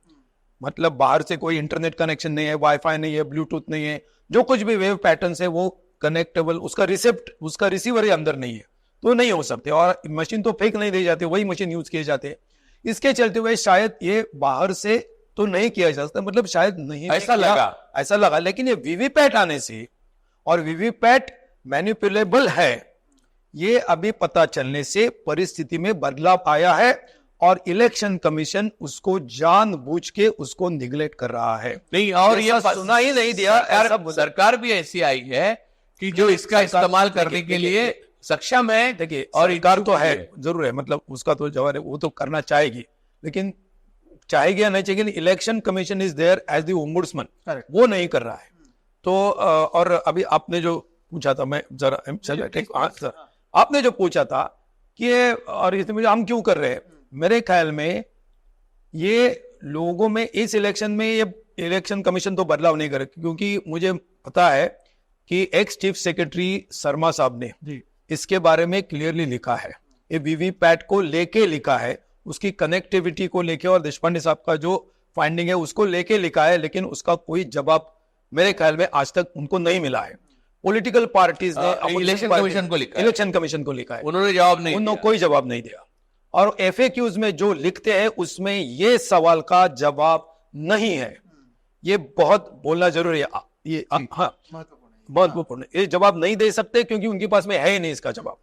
मतलब बाहर से कोई इंटरनेट कनेक्शन नहीं है, वाईफाई नहीं है, ब्लूटूथ नहीं है, जो कुछ भी वेव पैटर्न है वो कनेक्टेबल, उसका रिसीवर ही अंदर नहीं है, तो नहीं हो सकते। और मशीन तो फेंक नहीं दी जाती, वही मशीन यूज किए जाते हैं। इसके चलते हुए शायद ये बाहर से तो नहीं किया जा सकता, मतलब शायद नहीं ऐसा लगा। लेकिन ये वीवीपैट आने से, और वीवीपैट मैनिपुलेबल है, ये अभी पता चलने से परिस्थिति में बदलाव आया है और इलेक्शन कमीशन उसको जानबूझ के उसको निगलेक्ट कर रहा है। नहीं, और ये सुना ही नहीं दिया यार, सरकार भी ऐसी आई है कि जो इसका इस्तेमाल करने के लिए सक्षम है। देखिए, और सरकार तो है, जरूर है, मतलब उसका तो जवाब है, वो तो करना चाहेगी, लेकिन चाहेगी या नहीं चाहेगी, election commission is there as the ombudsman, वो नहीं कर रहा है। तो और अभी आपने जो पूछा था, मैं जरा आपने जो पूछा था कि और इसमें हम क्यों कर रहे हैं, मेरे ख्याल में ये लोगों में इस इलेक्शन में ये इलेक्शन कमीशन तो बदलाव नहीं करे, क्योंकि मुझे पता है कि एक्स चीफ सेक्रेटरी शर्मा साहब ने इसके बारे में क्लियरली लिखा है, ये वीवीपैट को लेके लिखा है, उसकी कनेक्टिविटी को लेके, और देशपांडे साहब का जो फाइंडिंग है उसको लेके लिखा है, लेकिन उसका कोई जवाब मेरे ख्याल में आज तक उनको नहीं मिला है। पॉलिटिकल पार्टीज ने इलेक्शन कमीशन को लिखा है, उन्होंने जवाब नहीं दिया, कोई जवाब नहीं दिया। और FAQs में जो लिखते हैं उसमें ये सवाल का जवाब नहीं है। ये बहुत बोलना जरूरी है, ये हाँ महत्वपूर्ण है, ये जवाब नहीं दे सकते क्योंकि उनके पास में है ही नहीं इसका जवाब।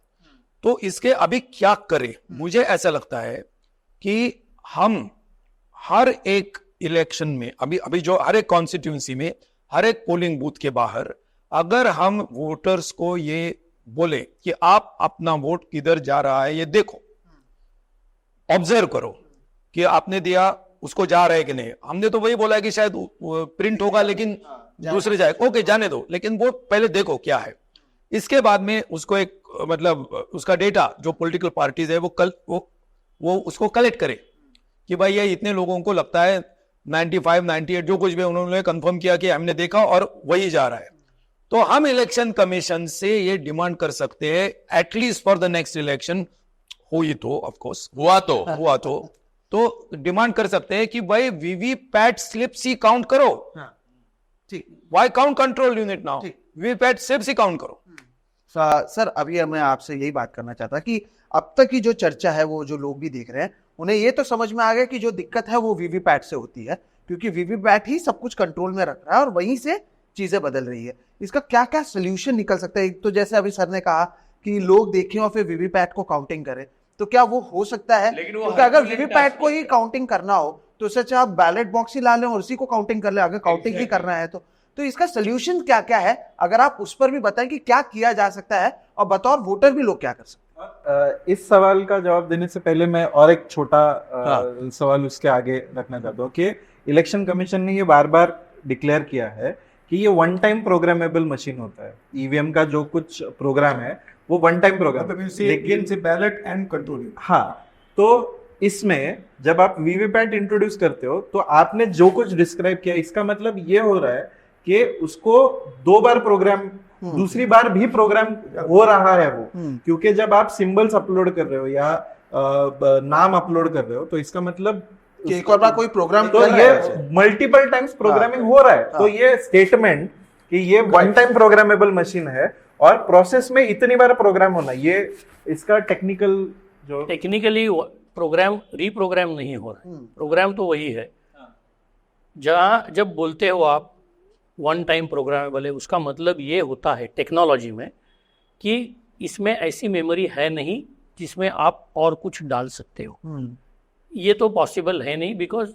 तो इसके अभी क्या करें, मुझे ऐसा लगता है कि हम हर एक इलेक्शन में, अभी जो हर एक कॉन्स्टिट्यूंसी में, हर एक पोलिंग बूथ के बाहर, अगर हम वोटर्स को ये बोले कि आप अपना वोट किधर जा रहा है ये देखो, ऑब्जर्व करो कि आपने दिया उसको जा रहा है कि नहीं। हमने तो वही बोला है कि शायद प्रिंट होगा लेकिन दूसरे जाए, ओके जाने दो, लेकिन वो पहले देखो क्या है। इसके बाद में उसको एक मतलब उसका डेटा जो पॉलिटिकल पार्टीज है वो उसको कलेक्ट करे कि भाई ये इतने लोगों को लगता है 95, 98 जो कुछ भी उन्होंने कंफर्म किया कि हमने देखा और वही जा रहा है। तो हम इलेक्शन कमीशन से ये डिमांड कर सकते हैं, at least for the next election, हुई तो ऑफ कोर्स हुआ तो डिमांड कर सकते हैं कि भाई वीवीपैट स्लिप्स ही काउंट करो। ठीक, why count control unit now, VVPAT slips he count करो। सर अभी मैं आपसे यही बात करना चाहता कि अब तक की जो चर्चा है, वो जो लोग भी देख रहे हैं उन्हें ये तो समझ में आ गया कि जो दिक्कत है वो वीवीपैट से होती है, क्योंकि वीवीपैट ही सब कुछ कंट्रोल में रख रहा है और वहीं से चीजें बदल रही है, इसका क्या क्या सोल्यूशन निकल सकता है? एक तो जैसे अभी सर ने कहा कि लोग देखें और फिर वीवीपैट को काउंटिंग करें, तो क्या वो हो सकता है? लेकिन वो क्योंकि अगर Herculean वीवीपैट task को ही काउंटिंग करना हो तो उससे अच्छा आप बैलेट बॉक्स ही ला लें और उसी को काउंटिंग कर लें, अगर काउंटिंग ही करना है तो इसका सोल्यूशन क्या क्या है? अगर आप उस पर भी बताएं कि क्या किया जा सकता है और बतौर वोटर भी लोग क्या कर सकते हैं। इस सवाल का जवाब देने से पहले मैं और एक छोटा सवाल उसके आगे रखना चाहता हूँ कि इलेक्शन कमीशन ने ये बार बार डिक्लेयर किया है कि ये वन टाइम प्रोग्रामेबल मशीन होता है। ईवीएम का जो कुछ प्रोग्राम है वो वन टाइम प्रोग्राम, लेकिन से बैलेट एंड कंट्रोल। हाँ, तो इसमें जब आप वीवीपैट इंट्रोड्यूस करते हो तो आपने जो कुछ डिस्क्राइब किया, इसका मतलब ये हो रहा है कि उसको 2 बार प्रोग्राम, दूसरी बार भी प्रोग्राम हो रहा है वो, क्योंकि जब आप सिंबल्स अपलोड कर रहे हो या नाम अपलोड कर रहे हो तो इसका मतलब कि एक और बार कोई प्रोग्राम तो ये मल्टीपल टाइम्स प्रोग्रामिंग हो रहा है। तो ये स्टेटमेंट कि ये वन टाइम प्रोग्रामेबल मशीन है और प्रोसेस में इतनी बार प्रोग्राम होना, ये इसका टेक्निकल जो टेक्निकली प्रोग्राम रीप्रोग्राम नहीं हो रहा है, प्रोग्राम तो वही है। जहाँ जब बोलते हो आप वन टाइम प्रोग्रामेबल है, उसका मतलब ये होता है टेक्नोलॉजी में कि इसमें ऐसी मेमोरी है नहीं जिसमें आप और कुछ डाल सकते हो। ये तो पॉसिबल है नहीं, बिकॉज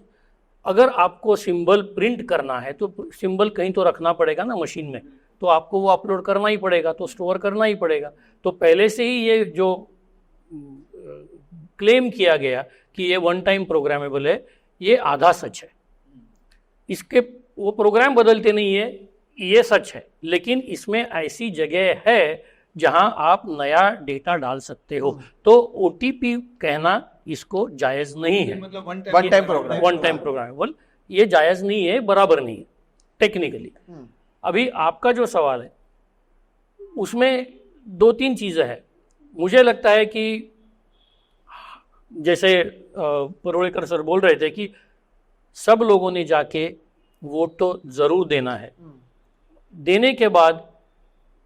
अगर आपको सिंबल प्रिंट करना है तो सिंबल कहीं तो रखना पड़ेगा ना मशीन में, तो आपको वो अपलोड करना ही पड़ेगा, तो स्टोर करना ही पड़ेगा। तो पहले से ही ये जो क्लेम किया गया कि ये वन टाइम प्रोग्रामेबल है, ये आधा सच है। इसके वो प्रोग्राम बदलते नहीं है, ये सच है, लेकिन इसमें ऐसी जगह है जहां आप नया डेटा डाल सकते हो। तो ओटीपी कहना इसको जायज़ नहीं है। मतलब one time program, one time programmable ये जायज़ नहीं है, बराबर नहीं है टेक्निकली। अभी आपका जो सवाल है उसमें 2-3 चीज़ें हैं। मुझे लगता है कि जैसे परोड़ेकर सर बोल रहे थे कि सब लोगों ने जाके वोट तो ज़रूर देना है। देने के बाद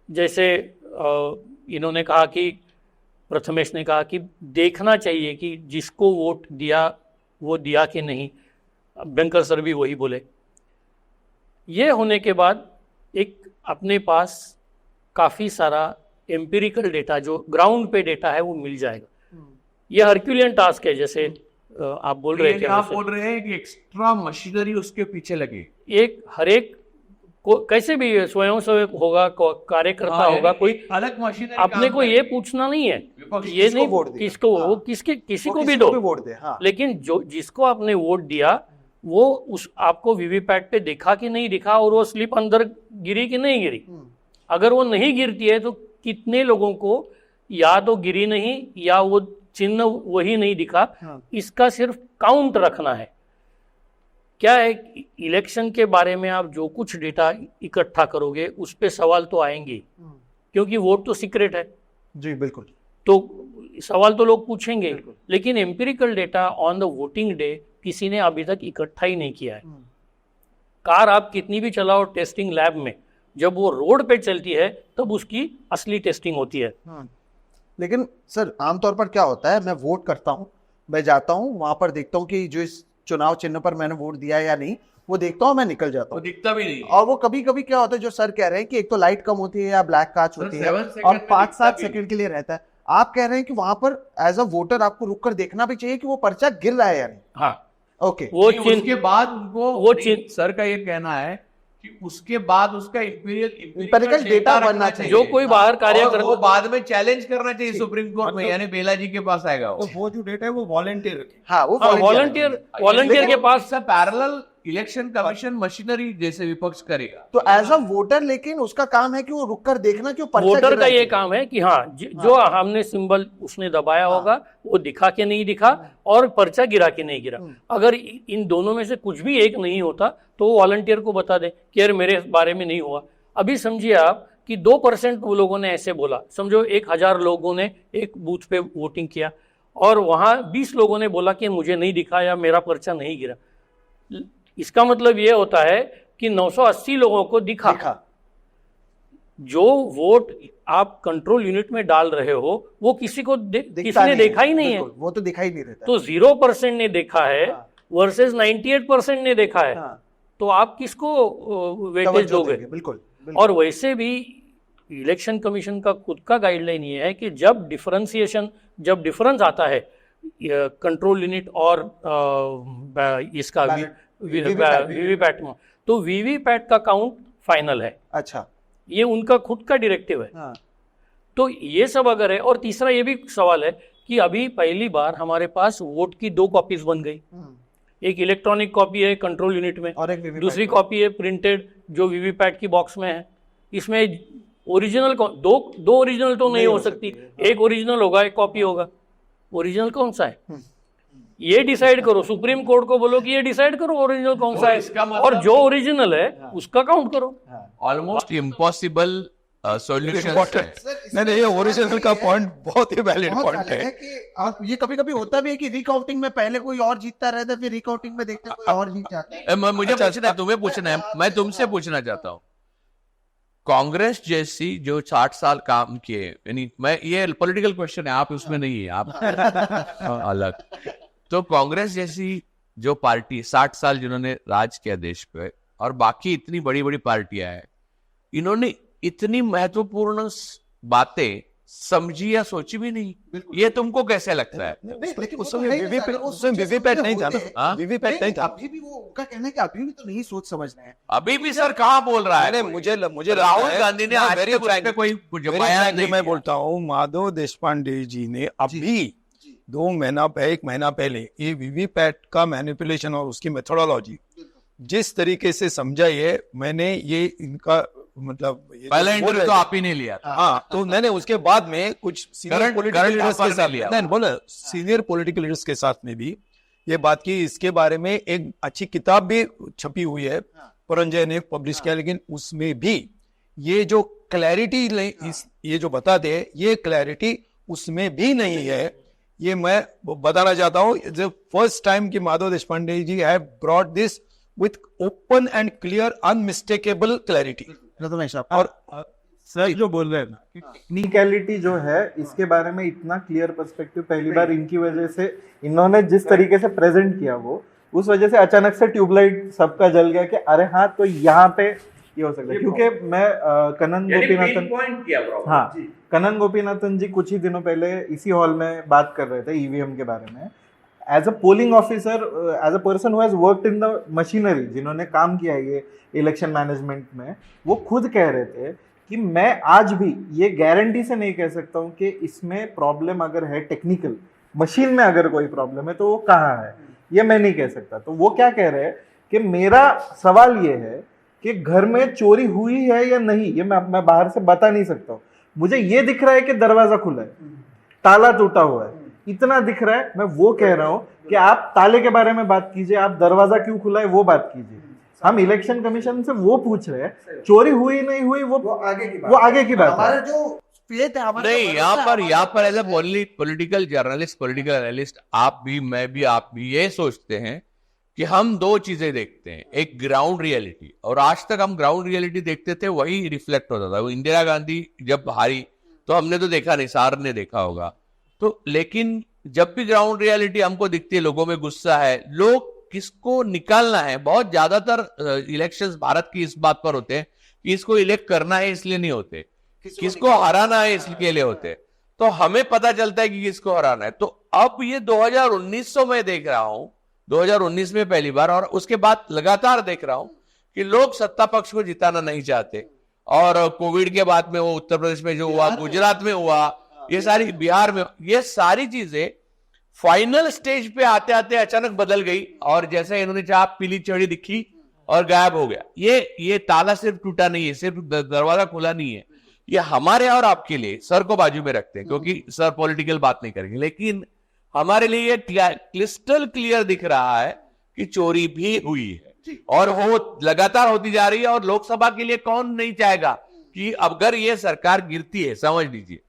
जैसे इन्होंने कहा कि प्रथमेश ने कहा कि देखना चाहिए कि जिसको वोट दिया वो दिया कि नहीं, बैंकर सर भी वही बोले। ये होने के बाद एक अपने पास काफ़ी सारा एम्पिरिकल डेटा, जो ग्राउंड पे डेटा है, वो मिल जाएगा। ये हरक्यूलियन टास्क है, जैसे आप बोल रहे थे। आप बोल रहे हैं कि एक्स्ट्रा मशीनरी उसके पीछे लगे। एक हर एक को कैसे भी स्वयंसेवक होगा, कार्यकर्ता होगा, कोई अलग मशीनरी अपने को ये पूछना नहीं है, ये नहीं वोट दिया, किसको वो किसी को भी दो वोट दे। हाँ। लेकिन जो जिसको आपने वोट दिया वो उस आपको वीवीपैट पे दिखा कि नहीं दिखा, और वो स्लिप अंदर गिरी कि नहीं गिरी। अगर वो नहीं गिरती है तो कितने लोगों को या तो गिरी नहीं या वो चिन्ह वही नहीं दिखा, इसका सिर्फ काउंट रखना है। क्या है, इलेक्शन के बारे में आप जो कुछ डेटा इकट्ठा करोगे उस पे सवाल तो आएंगे, क्योंकि वोट तो सीक्रेट है। जी बिल्कुल। तो सवाल तो लोग पूछेंगे, लेकिन empirical data on the voting day किसी ने अभी तक इकट्ठा ही नहीं किया है। कार आप कितनी भी चलाओ टेस्टिंग लैब में, जब वो रोड पे चलती है तब उसकी असली टेस्टिंग होती है। लेकिन सर आमतौर पर क्या होता है, मैं वोट करता हूँ, मैं जाता हूँ वहां पर देखता हूँ कि जो इस चुनाव चिन्ह पर मैंने वोट दिया या नहीं, वो देखता हूँ, मैं निकल जाता हूँ। दिखता भी नहीं। और वो कभी कभी क्या होता है, जो सर कह रहे हैं कि एक तो लाइट कम होती है या ब्लैक कांच होती है, और 5-7 सेकंड के लिए रहता है। आप कह रहे हैं कि वहां पर एज अ वोटर आपको रुक कर देखना भी चाहिए कि वो पर्चा गिर रहा है या नहीं। हाँ, ओके। वो उसके बाद उनको वो चिन्ह, सर का ये कहना है कि उसके बाद उसका इंपेरिकल डेटा बनना चाहिए। जो कोई बाहर कार्य और कर वो बाद में चैलेंज करना चाहिए सुप्रीम कोर्ट में, यानी बेला जी के पास आएगा वो। तो वो जो डेटा है वो वॉलंटियर। हाँ, वो वॉलंटियर के पास पैरेलल इलेक्शन कमीशन मशीनरी जैसे विपक्ष करेगा। तो एज अ वोटर लेकिन उसका काम है कि वो रुक कर देखना कि वो पर्चा वोटर गिर का रहा ये है। काम है कि हाँ, जो हमने सिंबल उसने दबाया होगा वो दिखा के नहीं दिखा, और पर्चा गिरा के नहीं गिरा। अगर इन दोनों में से कुछ भी एक नहीं होता तो वो वॉलंटियर को बता दे कि यार मेरे बारे में नहीं हुआ। अभी समझिए आप कि 2% वो लोगों ने ऐसे बोला, समझो 1000 लोगों ने एक बूथ पे वोटिंग किया और वहाँ 20 लोगों ने बोला कि मुझे नहीं दिखा या मेरा पर्चा नहीं गिरा। इसका मतलब ये होता है कि 980 लोगों को दिखा। जो वोट आप कंट्रोल यूनिट में डाल रहे हो वो किसी को किसी ने देखा ही नहीं है, वो तो दिखाई नहीं देता। तो 0% ने देखा है वर्सेस 98% ने देखा है। तो आप किसको वेटेज तवज्जो दोगे? देंगे, बिल्कुल बिल्कुल। और वैसे भी इलेक्शन कमीशन का खुद का गाइडलाइन ये है कि जब डिफरेंस आता है कंट्रोल यूनिट और इसका वीवीपैट में, तो वीवीपैट का काउंट फाइनल है। अच्छा, ये उनका खुद का डायरेक्टिव है। हाँ, तो ये सब अगर है, और तीसरा ये भी सवाल है कि अभी पहली बार हमारे पास वोट की 2 कॉपीज बन गई। एक इलेक्ट्रॉनिक कॉपी है कंट्रोल यूनिट में, और एक वीवीपैट दूसरी कॉपी है प्रिंटेड जो वीवीपैट की बॉक्स में है। इसमें ओरिजिनल दो ओरिजिनल तो नहीं हो सकती, एक ओरिजिनल होगा, एक कॉपी होगा। ओरिजिनल कौन सा है ये डिसाइड करो, सुप्रीम कोर्ट को बोलो कि ये डिसाइड करो ओरिजिनल कौन सा इसका है, मतलब- और जो ओरिजिनल है उसका काउंट करो। ऑलमोस्ट इम्पॉसिबल सॉल्यूशन नहीं नहीं, ये ओरिजिनल का पॉइंट बहुत ही वैलिड बहुत पॉइंट अलग है। है कि आप ये कभी कभी होता भी है कि रिकाउंटिंग में पहले कोई और जीतता रहता है, फिर रिकाउंटिंग में देखते हैं कोई और जीत जाता है। मुझे पूछना है, तुम्हें पूछना है, मैं तुमसे पूछना चाहता हूँ, कांग्रेस जैसी जो 60 साल काम किए, यानी मैं ये पॉलिटिकल क्वेश्चन है, आप उसमें नहीं है, आप अलग, तो कांग्रेस जैसी जो पार्टी 60 साल जिन्होंने राज किया देश पे, और बाकी इतनी बड़ी बड़ी पार्टियां हैं, इन्होंने इतनी महत्वपूर्ण बातें समझी या सोची भी नहीं। ये तुमको कैसे लगता है? लेकिन उस समय वीवीपैट नहीं था ना, वीवीपैट नहीं था। अभी भी वो उनका कहना है कि अभी भी तो नहीं सोच समझना है। अभी भी सर कहाँ बोल रहा है? मुझे राहुल गांधी ने आज वेरी तक उस पे कोई बयान नहीं मैं दिया। बोलता हूँ, माधव देशपांडे जी ने अभी 1 महीना पहले ये वीवीपैट का मैनिपुलेशन और उसकी मेथोडोलॉजी जिस तरीके से समझाई है, मैंने ये इनका मतलब ये पहला जो बोल इंटरव्यू रहे तो थे, आप ही ने लिया था। हाँ, तो मैंने उसके बाद में कुछ senior current political leaders affair के साथ में लिया। नहीं बोला, सीनियर पॉलिटिकल लीडर्स के साथ में भी ये बात की। इसके बारे में एक अच्छी किताब भी छपी हुई है, पुरंजय ने पब्लिश किया, लेकिन उसमें भी ये जो क्लैरिटी ये जो बताते हैं, ये क्लैरिटी उसमें भी नहीं है। ये मैं बताना चाहता हूँ, द फर्स्ट टाइम कि Madhav Deshpande ji have brought this with open and clear unmistakable clarity. और सर जो बोल रहे हैं ना, टेक्निकलिटी जो है इसके बारे में इतना क्लियर पर्सपेक्टिव पहली बार इनकी वजह से, इन्होंने जिस तरीके से प्रेजेंट किया वो, उस वजह से अचानक से ट्यूबलाइट सबका जल गया कि अरे हाँ, तो यहाँ पे ये हो सकता है। क्योंकि मैं कनन गोपीनाथन, हाँ, कनन गोपीनाथन जी कुछ ही दिनों पहले इसी हॉल में बात कर रहे थे ईवीएम के बारे में। As a polling officer, as a person who has worked in the machinery, जिन्होंने काम किया है ये इलेक्शन मैनेजमेंट में, वो खुद कह रहे थे कि मैं आज भी ये गारंटी से नहीं कह सकता हूँ कि इसमें प्रॉब्लम अगर है टेक्निकल, मशीन में अगर कोई प्रॉब्लम है तो वो कहाँ है, ये मैं नहीं कह सकता। तो वो क्या कह रहे हैं कि मेरा सवाल ये है कि घर में चोरी हुई है या नहीं, ये मैं बाहर से बता नहीं सकता हूँ। मुझे ये दिख रहा है कि दरवाजा खुला है, ताला टूटा हुआ है, इतना दिख रहा है। मैं वो कह रहा हूँ कि आप ताले के बारे में बात कीजिए, आप दरवाजा क्यों खुला है वो बात कीजिए। हम इलेक्शन कमीशन से वो पूछ रहे हैं, चोरी हुई नहीं हुई वो आगे की बात हमारा है। जो faith है, हमारा नहीं, जो यहाँ भरोसा है, पर as a political journalist, political analyst, आप भी, मैं भी, आप भी ये सोचते हैं कि हम दो चीजें देखते हैं, एक ग्राउंड रियलिटी, और आज तक हम ग्राउंड रियलिटी देखते थे, वही रिफ्लेक्ट होता था। वो इंदिरा गांधी जब हारी तो हमने तो देखा नहीं, सार ने देखा होगा, तो लेकिन जब भी ग्राउंड रियलिटी हमको दिखती है, लोगों में गुस्सा है, लोग किसको निकालना है, बहुत ज्यादातर इलेक्शंस भारत की इस बात पर होते हैं कि इसको इलेक्ट करना है इसलिए नहीं होते, किसको हराना है इसके लिए होते। तो हमें पता चलता है कि किसको हराना है। तो अब ये 2019 में देख रहा हूं, 2019 में पहली बार, और उसके बाद लगातार देख रहा हूं कि लोग सत्ता पक्ष को जिताना नहीं चाहते। और कोविड के बाद में वो उत्तर प्रदेश में जो हुआ, गुजरात में हुआ, ये सारी बिहार में, ये सारी चीजें फाइनल स्टेज पे आते आते अचानक बदल गई, और जैसे इन्होंने चाप पीली चढ़ी दिखी और गायब हो गया। ये ताला सिर्फ टूटा नहीं है, सिर्फ दरवाजा खुला नहीं है, ये हमारे और आपके लिए, सर को बाजू में रखते हैं क्योंकि सर पॉलिटिकल बात नहीं करेंगे, लेकिन हमारे लिए ये क्रिस्टल क्लियर दिख रहा है कि चोरी भी हुई है और हो लगातार होती जा रही है। और लोकसभा के लिए कौन नहीं चाहेगा कि अगर ये सरकार गिरती है, समझ लीजिए,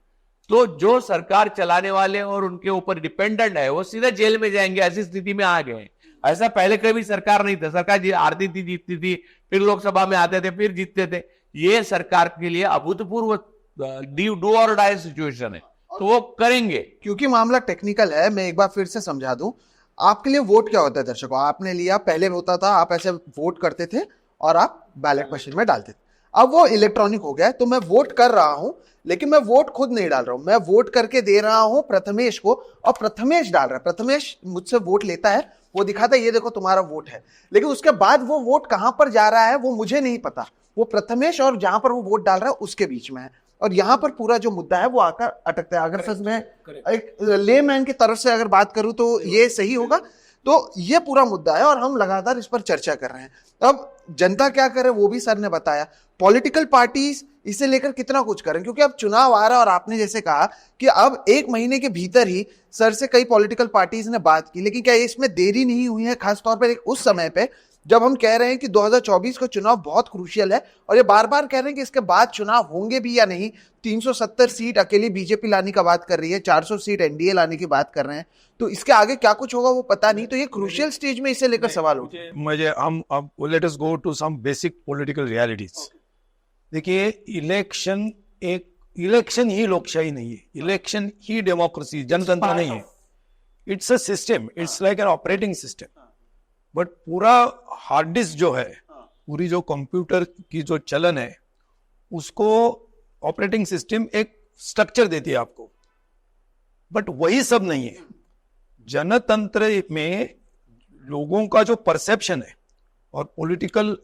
तो जो सरकार चलाने वाले और उनके ऊपर डिपेंडेंट है वो सीधा जेल में जाएंगे। ऐसी स्थिति में आ गए। ऐसा पहले कभी सरकार नहीं था, सरकार हारती थी, जीतती थी, फिर लोकसभा में आते थे, फिर जीतते थे। ये सरकार के लिए अभूतपूर्व डू और डाई सिचुएशन है, तो वो करेंगे। क्योंकि मामला टेक्निकल है, मैं एक बार फिर से समझा दूं, आपके लिए वोट क्या होता है दर्शकों? आपने लिया, पहले होता था आप ऐसे वोट करते थे और आप बैलेट मशीन में डालते थे, अब वो इलेक्ट्रॉनिक हो गया है। तो मैं वोट कर रहा हूं, लेकिन मैं वोट खुद नहीं डाल रहा हूं, मैं वोट करके दे रहा हूं प्रथमेश को, और प्रथमेश डाल रहा है। प्रथमेश मुझसे वोट लेता है, वो दिखाता है ये देखो तुम्हारा वोट है, लेकिन उसके बाद वो वोट कहां पर जा रहा है वो मुझे नहीं पता। वो प्रथमेश और जहां पर वो वोट डाल रहा है उसके बीच में है, और यहां पर पूरा जो मुद्दा है वो आकर अटकता है। अगर सच में एक लेमैन की तरफ से अगर बात करूं तो ये सही होगा। तो ये पूरा मुद्दा है और हम लगातार इस पर चर्चा कर रहे हैं। अब जनता क्या करे वो भी सर ने बताया, पॉलिटिकल पार्टीज इसे लेकर कितना कुछ करें, क्योंकि अब चुनाव आ रहा है और आपने जैसे कहा कि अब 1 महीने के भीतर ही सर से कई पॉलिटिकल पार्टीज ने बात की, लेकिन क्या इसमें देरी नहीं हुई है? खासतौर पर उस समय पे जब हम कह रहे हैं कि 2024 का चुनाव बहुत क्रूशियल है, और ये बार बार कह रहे हैं कि इसके बाद चुनाव होंगे भी या नहीं। 370 सीट अकेली बीजेपी लाने का बात कर रही है, 400 सीट एनडीए लाने की बात कर रहे हैं, तो इसके आगे क्या कुछ होगा वो पता नहीं। तो ये क्रूशियल स्टेज में इसे लेकर सवाल उठे। मुझे हम अब let us go to some basic political realities. देखिए, इलेक्शन ही लोकशाही नहीं है, इलेक्शन ही डेमोक्रेसी, जनतंत्र नहीं है। It's a system, it's like an operating system. But पूरा हार्ड डिस्क जो है, पूरी जो कंप्यूटर की जो चलन है, उसको ऑपरेटिंग सिस्टम एक स्ट्रक्चर देती है आपको, बट वही सब नहीं है। जनतंत्र में लोगों का जो परसेप्शन है और पॉलिटिकल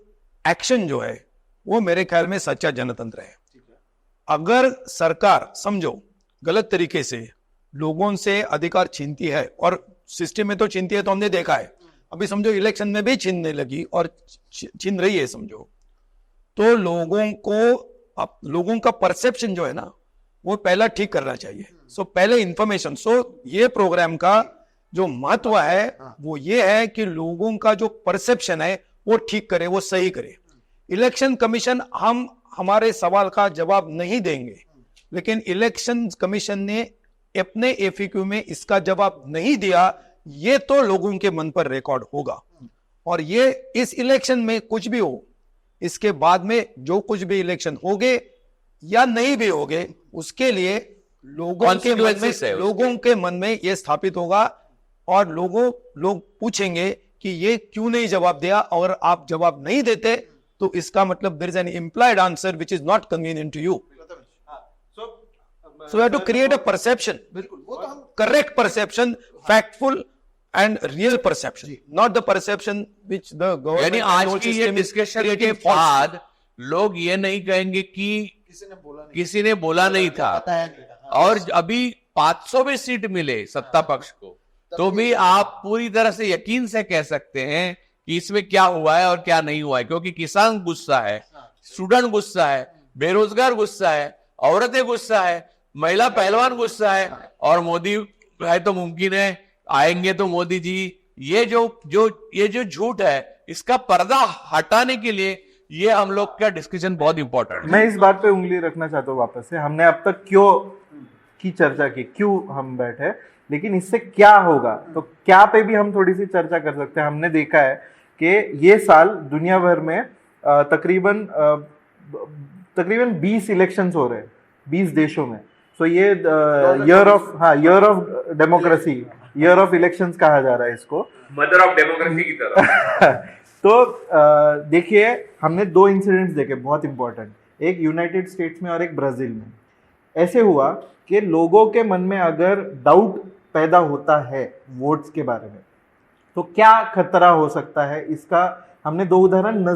एक्शन जो है, वो मेरे ख्याल में सच्चा जनतंत्र है। अगर सरकार समझो गलत तरीके से लोगों से अधिकार छीनती है, और सिस्टम में तो छीनती है तो हमने देखा है, अभी समझो इलेक्शन में भी छीनने लगी और छीन रही है समझो, तो लोगों का परसेप्शन जो है ना, वो पहला ठीक करना चाहिए। सो पहले इंफॉर्मेशन, ये प्रोग्राम का जो महत्व है वो ये है कि लोगों का जो परसेप्शन है वो ठीक करे, वो सही करे। इलेक्शन कमीशन हमारे सवाल का जवाब नहीं देंगे, लेकिन इलेक्शन कमीशन ने अपने एफएक्यू में इसका जवाब नहीं दिया, ये तो लोगों के मन पर रिकॉर्ड होगा। और ये इस इलेक्शन में कुछ भी हो, इसके बाद में जो कुछ भी इलेक्शन होंगे या नहीं भी होंगे, उसके लिए लोगों के मन में ये स्थापित होगा, और लोग पूछेंगे कि ये क्यों नहीं जवाब दिया, और आप जवाब नहीं देते तो इसका मतलब there is an implied answer which is not convenient to you. So we have to create a perception, correct perception, factful and real perception, not the perception which the government. यानी आज की ये डिस्कशन के बाद लोग ये नहीं कहेंगे कि किसी ने बोला नहीं था, और अभी 500 भी सीट मिले सत्ता पक्ष को, तो भी आप पूरी तरह से यकीन से कह सकते हैं कि इसमें क्या हुआ है और क्या नहीं हुआ है, क्योंकि किसान गुस्सा है, स्टूडेंट गुस्सा है, बेरोजगार गुस्सा है, औरतें गुस्सा है, महिला पहलवान गुस्सा है, और मोदी है तो मुमकिन है आएंगे तो मोदी जी। ये जो झूठ है, इसका पर्दा हटाने के लिए ये हम लोग का डिस्कशन बहुत इंपॉर्टेंट है। मैं इस बात पे उंगली रखना चाहता हूँ वापस से। हमने अब तक क्यों की चर्चा की, क्यों हम बैठे, लेकिन इससे क्या होगा, तो क्या पे भी हम थोड़ी सी चर्चा कर सकते हैं। हमने देखा है कि ये साल दुनिया भर में तकरीबन 20 इलेक्शंस हो रहे हैं 20 देशों में। सो ये year of democracy, year of elections कहा जा रहा है इसको, मदर ऑफ डेमोक्रेसी की तरह। तो देखिए, हमने 2 इंसिडेंट्स देखे बहुत इंपॉर्टेंट, एक यूनाइटेड स्टेट्स में और एक ब्राजील में। ऐसे हुआ कि लोगों के मन में अगर डाउट पैदा होता है वोट्स के बारे में, तो क्या खतरा हो सकता है इसका हमने 2 उदाहरण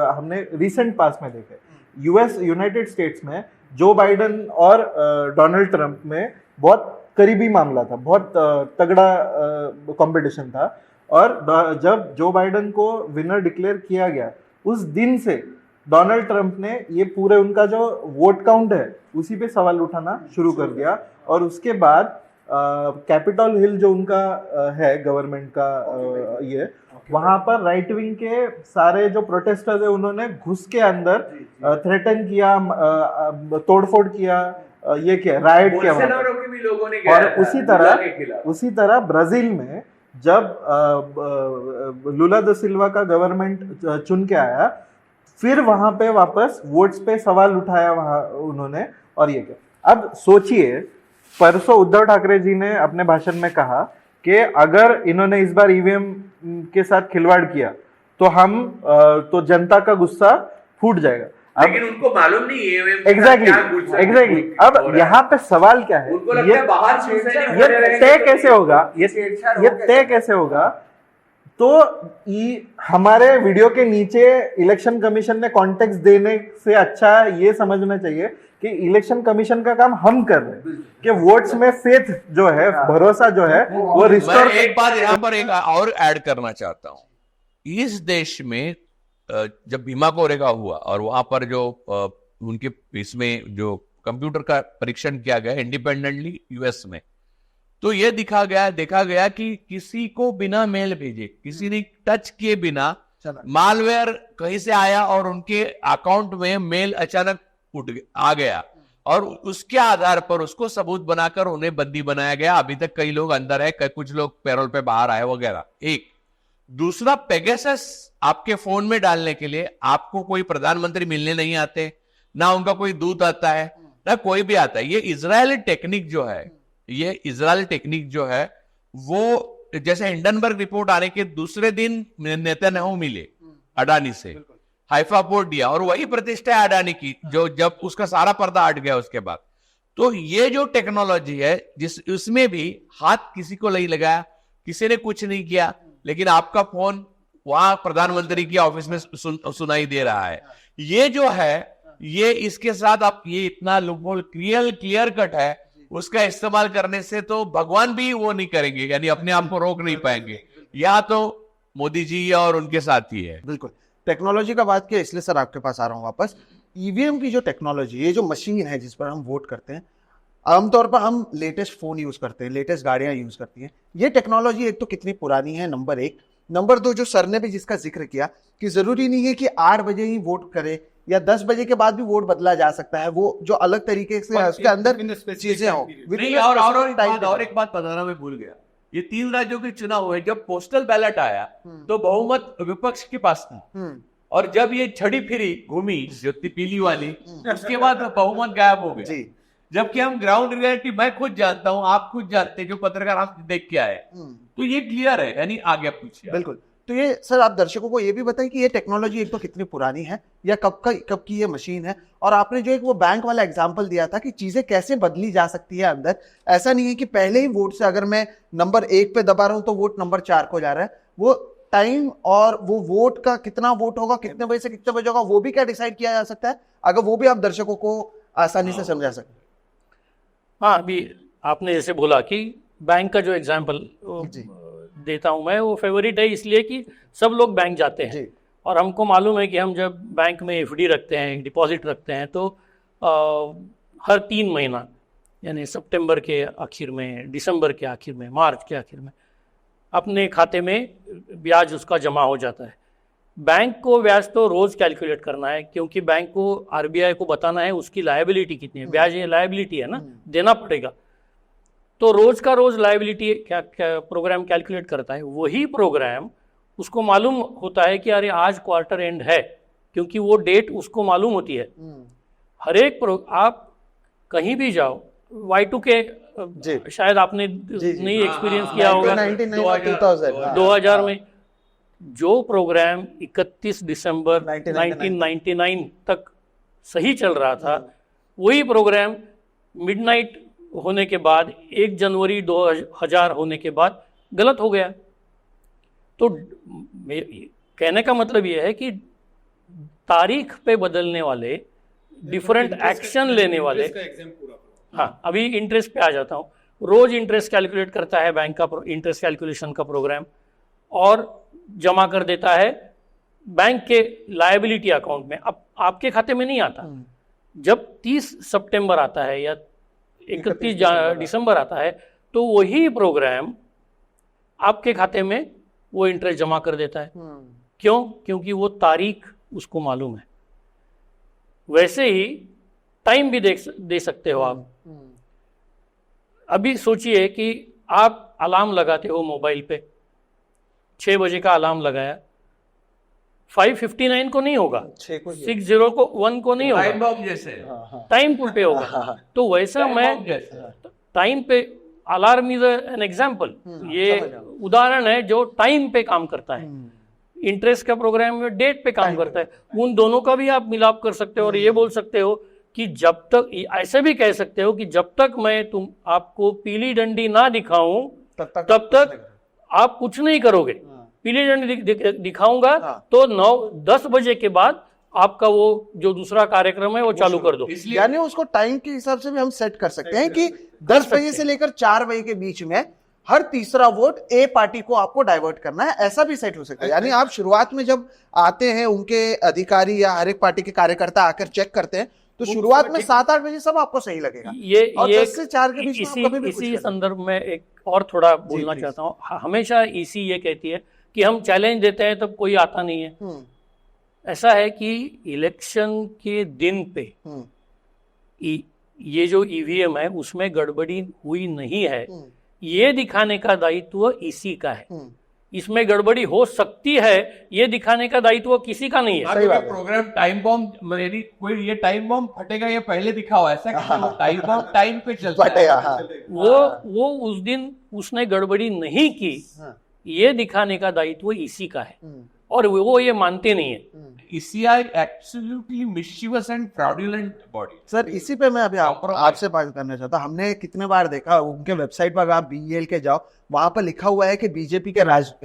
हमने रिसेंट पास में देखे। यूनाइटेड स्टेट्स में जो बाइडन और डोनाल्ड ट्रंप में बहुत करीबी मामला था, बहुत तगड़ा कंपटीशन था, और जब जो बाइडन को विनर डिक्लेयर किया गया, उस दिन से डोनाल्ड ट्रंप ने ये पूरे उनका जो वोट काउंट है उसी पे सवाल उठाना शुरू कर दिया। और उसके बाद कैपिटल हिल जो उनका है गवर्नमेंट का ये, वहां पर राइट विंग के सारे जो प्रोटेस्टर्स है उन्होंने घुस के अंदर थ्रेटन किया, तोड़फोड़ किया, ये किया, राइट किया भी लोगों ने। और उसी तरह ब्राजील में जब लुला दा सिल्वा का गवर्नमेंट चुन के आया, फिर वहां पे वापस वोट्स पे सवाल उठाया वहां उन्होंने, और ये क्या। अब सोचिए, परसों उद्धव ठाकरे जी ने अपने भाषण में कहा कि अगर इन्होंने इस बार ईवीएम के साथ खिलवाड़ किया तो तो जनता का गुस्सा फूट जाएगा। लेकिन उनको मालूम नहीं है एग्जैक्टली अब यहाँ पे सवाल क्या है, उनको लगता है बाहर ये तय कैसे होगा, ये तय कैसे होगा? तो हमारे वीडियो के नीचे इलेक्शन कमीशन ने कॉन्टेक्स्ट देने से अच्छा ये समझना चाहिए कि इलेक्शन कमीशन का काम हम कर रहे हैं कि वोट्स में फेथ जो है, भरोसा जो है वो रिस्टोर। मैं एक बात यहाँ पर एक और ऐड करना चाहता हूँ। इस देश में जब भीमा कोरेगा हुआ और वहां पर जो उनके इसमें जो कंप्यूटर का परीक्षण किया गया इंडिपेंडेंटली यूएस में, तो यह देखा गया कि किसी को बिना मेल भेजे, किसी ने टच किए बिना मालवेयर कहीं से आया और उनके अकाउंट में मेल अचानक आ गया और उसके आधार पर उसको सबूत बनाकर उन्हें बंदी बनाया गया। अभी तक कई लोग अंदर है, कुछ लोग पैरोल पे बाहर आए वगैरह। एक दूसरा, पेगासस आपके फोन में डालने के लिए आपको कोई प्रधानमंत्री मिलने नहीं आते, ना उनका कोई दूत आता है, ना कोई भी आता है। ये इजरायली टेक्निक जो है वो जैसे हिंडनबर्ग रिपोर्ट आने के दूसरे दिन नेतन्याहू मिले अडानी से, हाइफा पोर्ट दिया और वही प्रतिष्ठा है अडानी की, जो जब उसका सारा पर्दा हट गया उसके बाद। तो ये जो टेक्नोलॉजी है उसमें भी हाथ किसी को नहीं लगाया, किसी ने कुछ नहीं किया, लेकिन आपका फोन वहां प्रधानमंत्री की ऑफिस में सुनाई दे रहा है। ये जो है ये इसके साथ आप ये इतना लूपहोल क्लियर कट है, उसका इस्तेमाल करने से तो भगवान भी वो नहीं करेंगे, यानी अपने आप को रोक नहीं पाएंगे, या तो मोदी जी और उनके साथी है। बिल्कुल, टेक्नोलॉजी का बात किया इसलिए सर आपके पास आ रहा हूं वापस। ईवीएम की जो टेक्नोलॉजी, ये जो मशीन है जिस पर हम वोट करते हैं, आमतौर पर हम लेटेस्ट फोन यूज करते हैं, लेटेस्ट गाड़ियां यूज करती हैं। ये टेक्नोलॉजी एक तो कितनी पुरानी है, नंबर एक। नंबर दो, जो सर ने भी जिसका जिक्र किया कि जरूरी नहीं है कि 8 बजे ही वोट करे या 10 बजे के बाद भी वोट बदला जा सकता है, वो जो अलग तरीके से उसके अंदर चीजें हो। और एक बात बताना मैं भूल गया, ये 3 राज्यों के चुनाव हुए, जब पोस्टल बैलेट आया तो बहुमत विपक्ष के पास था, और जब ये छड़ी फिरी घूमी जो पीली वाली, उसके बाद बहुमत गायब हो गया। जबकि हम ग्राउंड रियलिटी मैं खुद जानता हूं, आप खुद जानते हैं, जो पत्रकार आप देख के आए, तो ये क्लियर है, यानी आगे आप पूछिए। बिल्कुल। तो ये सर आप दर्शकों को ये भी बताइए कि ये टेक्नोलॉजी एक तो कितनी पुरानी है या कब की ये मशीन है, और आपने जो एक वो बैंक वाला एग्जांपल दिया था कि चीजें कैसे बदली जा सकती है अंदर। ऐसा नहीं है कि पहले ही वोट से अगर मैं नंबर 1 पे दबा रहा हूं तो वोट नंबर 4 को जा रहा है। वो टाइम और वो वोट का कितना वोट होगा, कितने बजे से कितने बजे होगा, वो भी क्या डिसाइड किया जा सकता है, अगर वो भी आप दर्शकों को आसानी से समझा सकते। हाँ, अभी आपने जैसे बोला कि बैंक का जो एग्जाम्पल देता हूं मैं, वो फेवरेट है इसलिए कि सब लोग बैंक जाते हैं और हमको मालूम है कि हम जब बैंक में एफडी रखते हैं, डिपॉजिट रखते हैं, तो हर 3 महीना यानी सितंबर के आखिर में, दिसंबर के आखिर में, मार्च के आखिर में अपने खाते में ब्याज उसका जमा हो जाता है। बैंक को ब्याज तो रोज़ कैलकुलेट करना है, क्योंकि बैंक को आरबीआई को बताना है उसकी लायबिलिटी कितनी है। ब्याज ये लायबिलिटी है ना, देना पड़ेगा। तो रोज़ का रोज़ लायबिलिटी क्या प्रोग्राम कैलकुलेट करता है। वही प्रोग्राम उसको मालूम होता है कि अरे आज क्वार्टर एंड है, क्योंकि वो डेट उसको मालूम होती है। हर एक आप कहीं भी जाओ, Y2K शायद आपने नहीं एक्सपीरियंस किया होगा, 2000 में जो प्रोग्राम 31 दिसंबर 1999 तक सही चल रहा था, वही प्रोग्राम मिडनाइट होने के बाद 1 जनवरी 2000 होने के बाद गलत हो गया। तो कहने का मतलब यह है कि तारीख पे बदलने वाले, डिफरेंट एक्शन लेने वाले, हाँ अभी इंटरेस्ट पे आ जाता हूँ। रोज इंटरेस्ट कैलकुलेट करता है बैंक का इंटरेस्ट कैलकुलेशन का प्रोग्राम और जमा कर देता है बैंक के लायबिलिटी अकाउंट में। अब आपके खाते में नहीं आता। जब 30 सितंबर आता है या 31 दिसंबर आता है, तो वही प्रोग्राम आपके खाते में वो इंटरेस्ट जमा कर देता है। क्यों? क्योंकि वो तारीख उसको मालूम है। वैसे ही टाइम भी दे सकते हो आप। अभी सोचिए कि आप अलार्म लगाते हो मोबाइल पे, 6 बजे का अलार्म लगाया, 5:59 को नहीं होगा, 6:01 को नहीं होगा, टाइम बॉम्ब जैसे टाइम पे होगा। तो वैसा मैं टाइम पे अलार्म इज एन एग्जाम्पल, ये उदाहरण है जो टाइम पे काम करता है। इंटरेस्ट का प्रोग्राम में डेट पे काम करता है। उन दोनों का भी आप मिलाप कर सकते हो और ये बोल सकते हो कि जब तक, ऐसे भी कह सकते हो कि जब तक मैं आपको पीली डंडी ना दिखाऊं तब तक आप कुछ नहीं करोगे। पीली डंडी दिखाऊंगा तो 9-10 बजे के बाद आपका वो जो दूसरा कार्यक्रम है वो चालू कर दो। यानी उसको टाइम के हिसाब से भी हम सेट कर सकते हैं कि 10 बजे से लेकर 4 बजे के बीच में हर तीसरा वोट ए पार्टी को आपको डाइवर्ट करना है, ऐसा भी सेट हो सकता है। यानी आप शुरुआत में जब आते हैं, उनके अधिकारी या हर एक पार्टी के कार्यकर्ता आकर चेक करते हैं, तो शुरुआत में 7-8 बजे सब आपको सही लगेगा। और 10 से 4 के बीच में आप कभी भी कुछ इसी कर संदर्भ में एक और थोड़ा बोलना चाहता हूँ। हमेशा ईसी ये कहती है कि हम चैलेंज देते हैं तब कोई आता नहीं है। ऐसा है कि इलेक्शन के दिन पे ये जो ईवीएम है उसमें गड़बड़ी हुई नहीं है, ये दिखाने का दायित्व इसी का है। इसमें गड़बड़ी हो सकती है ये दिखाने का दायित्व किसी का नहीं है। सही बात। प्रोग्राम टाइम बॉम्ब, यदि कोई ये टाइम बॉम्ब फटेगा ये पहले दिखा हुआ, ऐसा टाइम बॉम्ब टाइम पे चलता है। वो उस दिन उसने गड़बड़ी नहीं की, ये दिखाने का दायित्व इसी का है और वो ये मानते नहीं है। इसी are absolutely mischievous and fraudulent body. Sir इसी पे मैं अभी आपसे बात करना चाहता हूं। हमने कितने बार देखा उनके वेबसाइट पर, आप BEL के जाओ, वहां पर लिखा हुआ है कि बीजेपी के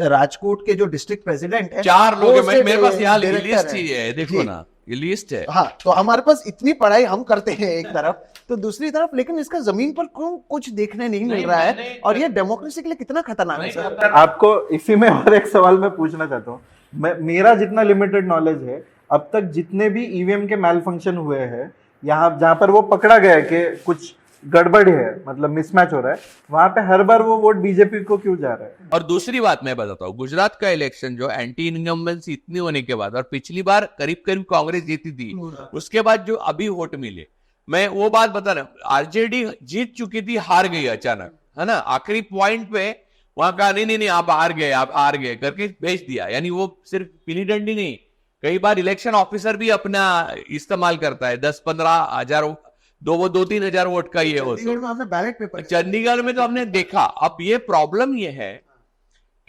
राजकोट के जो डिस्ट्रिक्ट प्रेसिडेंट है 4 लोग हैं। मेरे पास यहाँ लिस्ट ही है, देखो ना ये लिस्ट है। हाँ, तो हमारे पास इतनी पढ़ाई हम करते हैं एक तरफ, तो दूसरी तरफ लेकिन इसका जमीन पर कुछ देखने नहीं मिल रहा है, और ये डेमोक्रेसी के लिए कितना खतरनाक है सर। आपको इसी में और एक सवाल मैं पूछना चाहता हूँ। मेरा जितना लिमिटेड नॉलेज है, अब तक जितने भी ईवीएम के मैल फंक्शन हुए हैं, यहाँ जहाँ पर वो पकड़ा गया है कि कुछ गड़बड़ है, मतलब मिसमैच हो रहा है, वहां पे हर बार वो वोट बीजेपी को क्यों जा रहा है? और दूसरी बात मैं बताता हूँ, गुजरात का इलेक्शन जो एंटी इनकम्बेंसी इतनी होने के बाद, और पिछली बार करीब करीब कांग्रेस जीती थी, उसके बाद जो अभी वोट मिले, मैं वो बात बता रहा हूँ, आरजेडी जीत चुकी थी, हार गई अचानक, है ना, आखिरी पॉइंट पे वहां कहा नहीं आप हार गए करके भेज दिया। यानी वो सिर्फ पीली डंडी नहीं, कई बार इलेक्शन ऑफिसर भी अपना इस्तेमाल करता है, 10-15 हजार 2-3 हजार वोट का ये होता है। हमने बैलेट पेपर चंडीगढ़ में तो हमने देखा। अब ये प्रॉब्लम ये है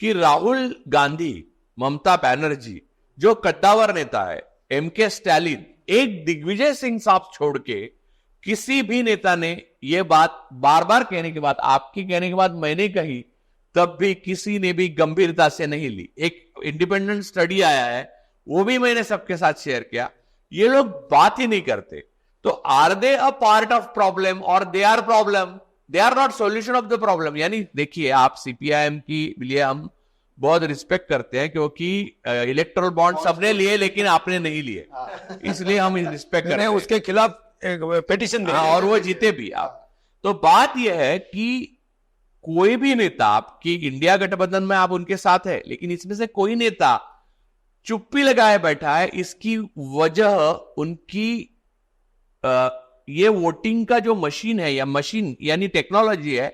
कि राहुल गांधी, ममता बनर्जी जो कद्दावर नेता है, MK स्टैलिन, एक दिग्विजय सिंह साहब छोड़ के किसी भी नेता ने ये बात बार बार कहने के बाद, आपकी कहने के बाद मैंने कही, तब भी किसी ने भी गंभीरता से नहीं ली। एक इंडिपेंडेंट स्टडी आया है, वो भी मैंने सबके साथ शेयर किया, ये लोग बात ही नहीं करते। तो are they a part of problem और they are problem, they are not solution of the problem. यानी देखिए, आप CPIM की लिए हम बहुत रिस्पेक्ट करते हैं, क्योंकि इलेक्टोरल बॉन्ड सबने लिए लेकिन आपने नहीं लिए, इसलिए हम रिस्पेक्ट करते हैं। उसके खिलाफ पिटीशन दे और वो जीते भी आप। तो बात यह है कि कोई भी नेता, आपकी इंडिया गठबंधन में आप उनके साथ है, लेकिन इसमें से कोई नेता चुप्पी लगाए बैठा है। इसकी वजह उनकी ये वोटिंग का जो मशीन है, या मशीन यानी टेक्नोलॉजी है,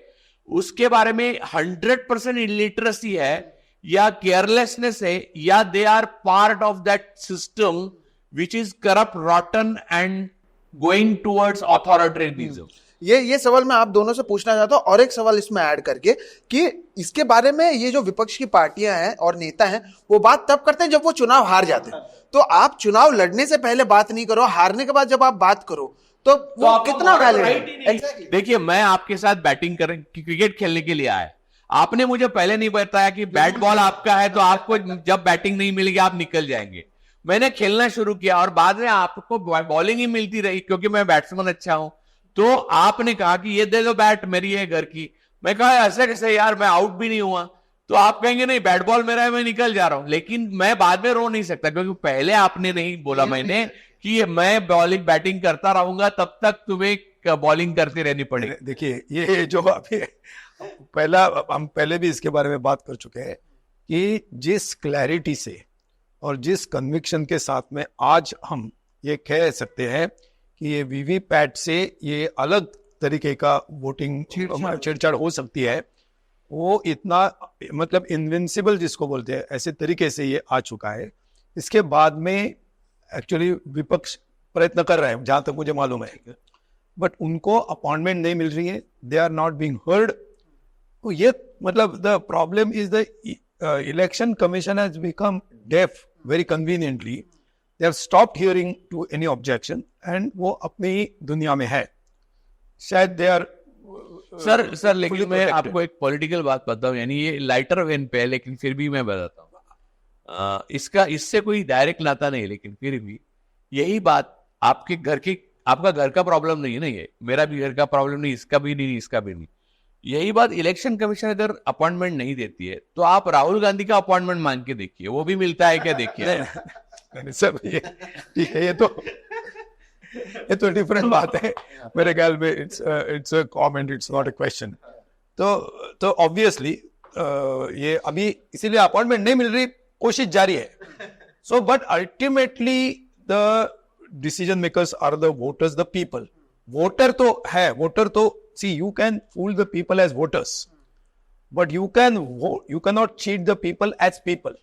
उसके बारे में 100% इलिटरेसी है, या केयरलेसनेस है, या they are part of that system which is corrupt, rotten and going towards authoritarianism. ये सवाल मैं आप दोनों से पूछना चाहता हूं, और एक सवाल इसमें ऐड करके कि इसके बारे में ये जो विपक्ष की पार्टियां हैं और नेता हैं, वो बात तब करते हैं जब वो चुनाव हार जाते हैं। तो आप चुनाव लड़ने से पहले बात नहीं करो, हारने के बाद जब आप बात करो तो वो कितना वैलिड है? देखिए, मैं आपके साथ बैटिंग क्रिकेट खेलने के लिए आया, आपने मुझे पहले नहीं बताया कि बैट बॉल आपका है, तो आपको जब बैटिंग नहीं मिलेगी आप निकल जाएंगे। मैंने खेलना शुरू किया और बाद में आपको बॉलिंग ही मिलती रही, क्योंकि मैं बैट्समैन अच्छा हूं। तो आपने कहा कि ये दे दो बैट, मेरी है घर की। मैं कहा ऐसे कैसे यार, मैं आउट भी नहीं हुआ। तो आप कहेंगे नहीं, बैट बॉल मेरा है, मैं निकल जा रहा हूं। लेकिन मैं बाद में रो नहीं सकता, क्योंकि पहले आपने नहीं बोला मैंने कि मैं बॉलिंग बैटिंग करता रहूंगा, तब तक तुम्हें बॉलिंग करती रहनी पड़ेगी। देखिए, ये जो अभी हम पहले भी इसके बारे में बात कर चुके हैं कि जिस क्लैरिटी से और जिस कन्विक्शन के साथ में आज हम ये कह सकते हैं कि ये वीवीपैट से ये अलग तरीके का वोटिंग छेड़छाड़ हो सकती है, वो इतना मतलब इनविंसिबल जिसको बोलते हैं, ऐसे तरीके से ये आ चुका है। इसके बाद में एक्चुअली विपक्ष प्रयत्न कर रहे हैं, जहां तक मुझे मालूम है, बट उनको अपॉइंटमेंट नहीं मिल रही है, they are not being heard, तो ये मतलब the problem is the election commission has become deaf very conveniently. They have stopped hearing to any objection and वो अपनी दुनिया में है. शायद दे आर सर लेकिन मैं आपको एक पॉलिटिकल बात बताऊं, यानी ये लाइटर वेन पे है, लेकिन फिर भी मैं बताता हूँ. इससे कोई डायरेक्ट नाता नहीं, लेकिन फिर भी यही बात आपका घर का प्रॉब्लम नहीं है ना, ये मेरा भी घर का प्रॉब्लम नहीं, इसका भी नहीं, इसका भी नहीं. यही बात इलेक्शन कमीशन अगर अपॉइंटमेंट नहीं देती है तो आप राहुल गांधी का अपॉइंटमेंट मांग के देखिए, वो भी मिलता है क्या, देखिए. सब ये तो डिफरेंट बात है मेरे ख्याल में. It's a comment, it's not a question. तो ऑब्वियसली ये अभी इसीलिए अपॉइंटमेंट नहीं मिल रही, कोशिश जारी है. So but ultimately the decision makers are the voters, the people. Voter तो है, वोटर तो सी you can fool the people as voters, but you can not cheat the people as people.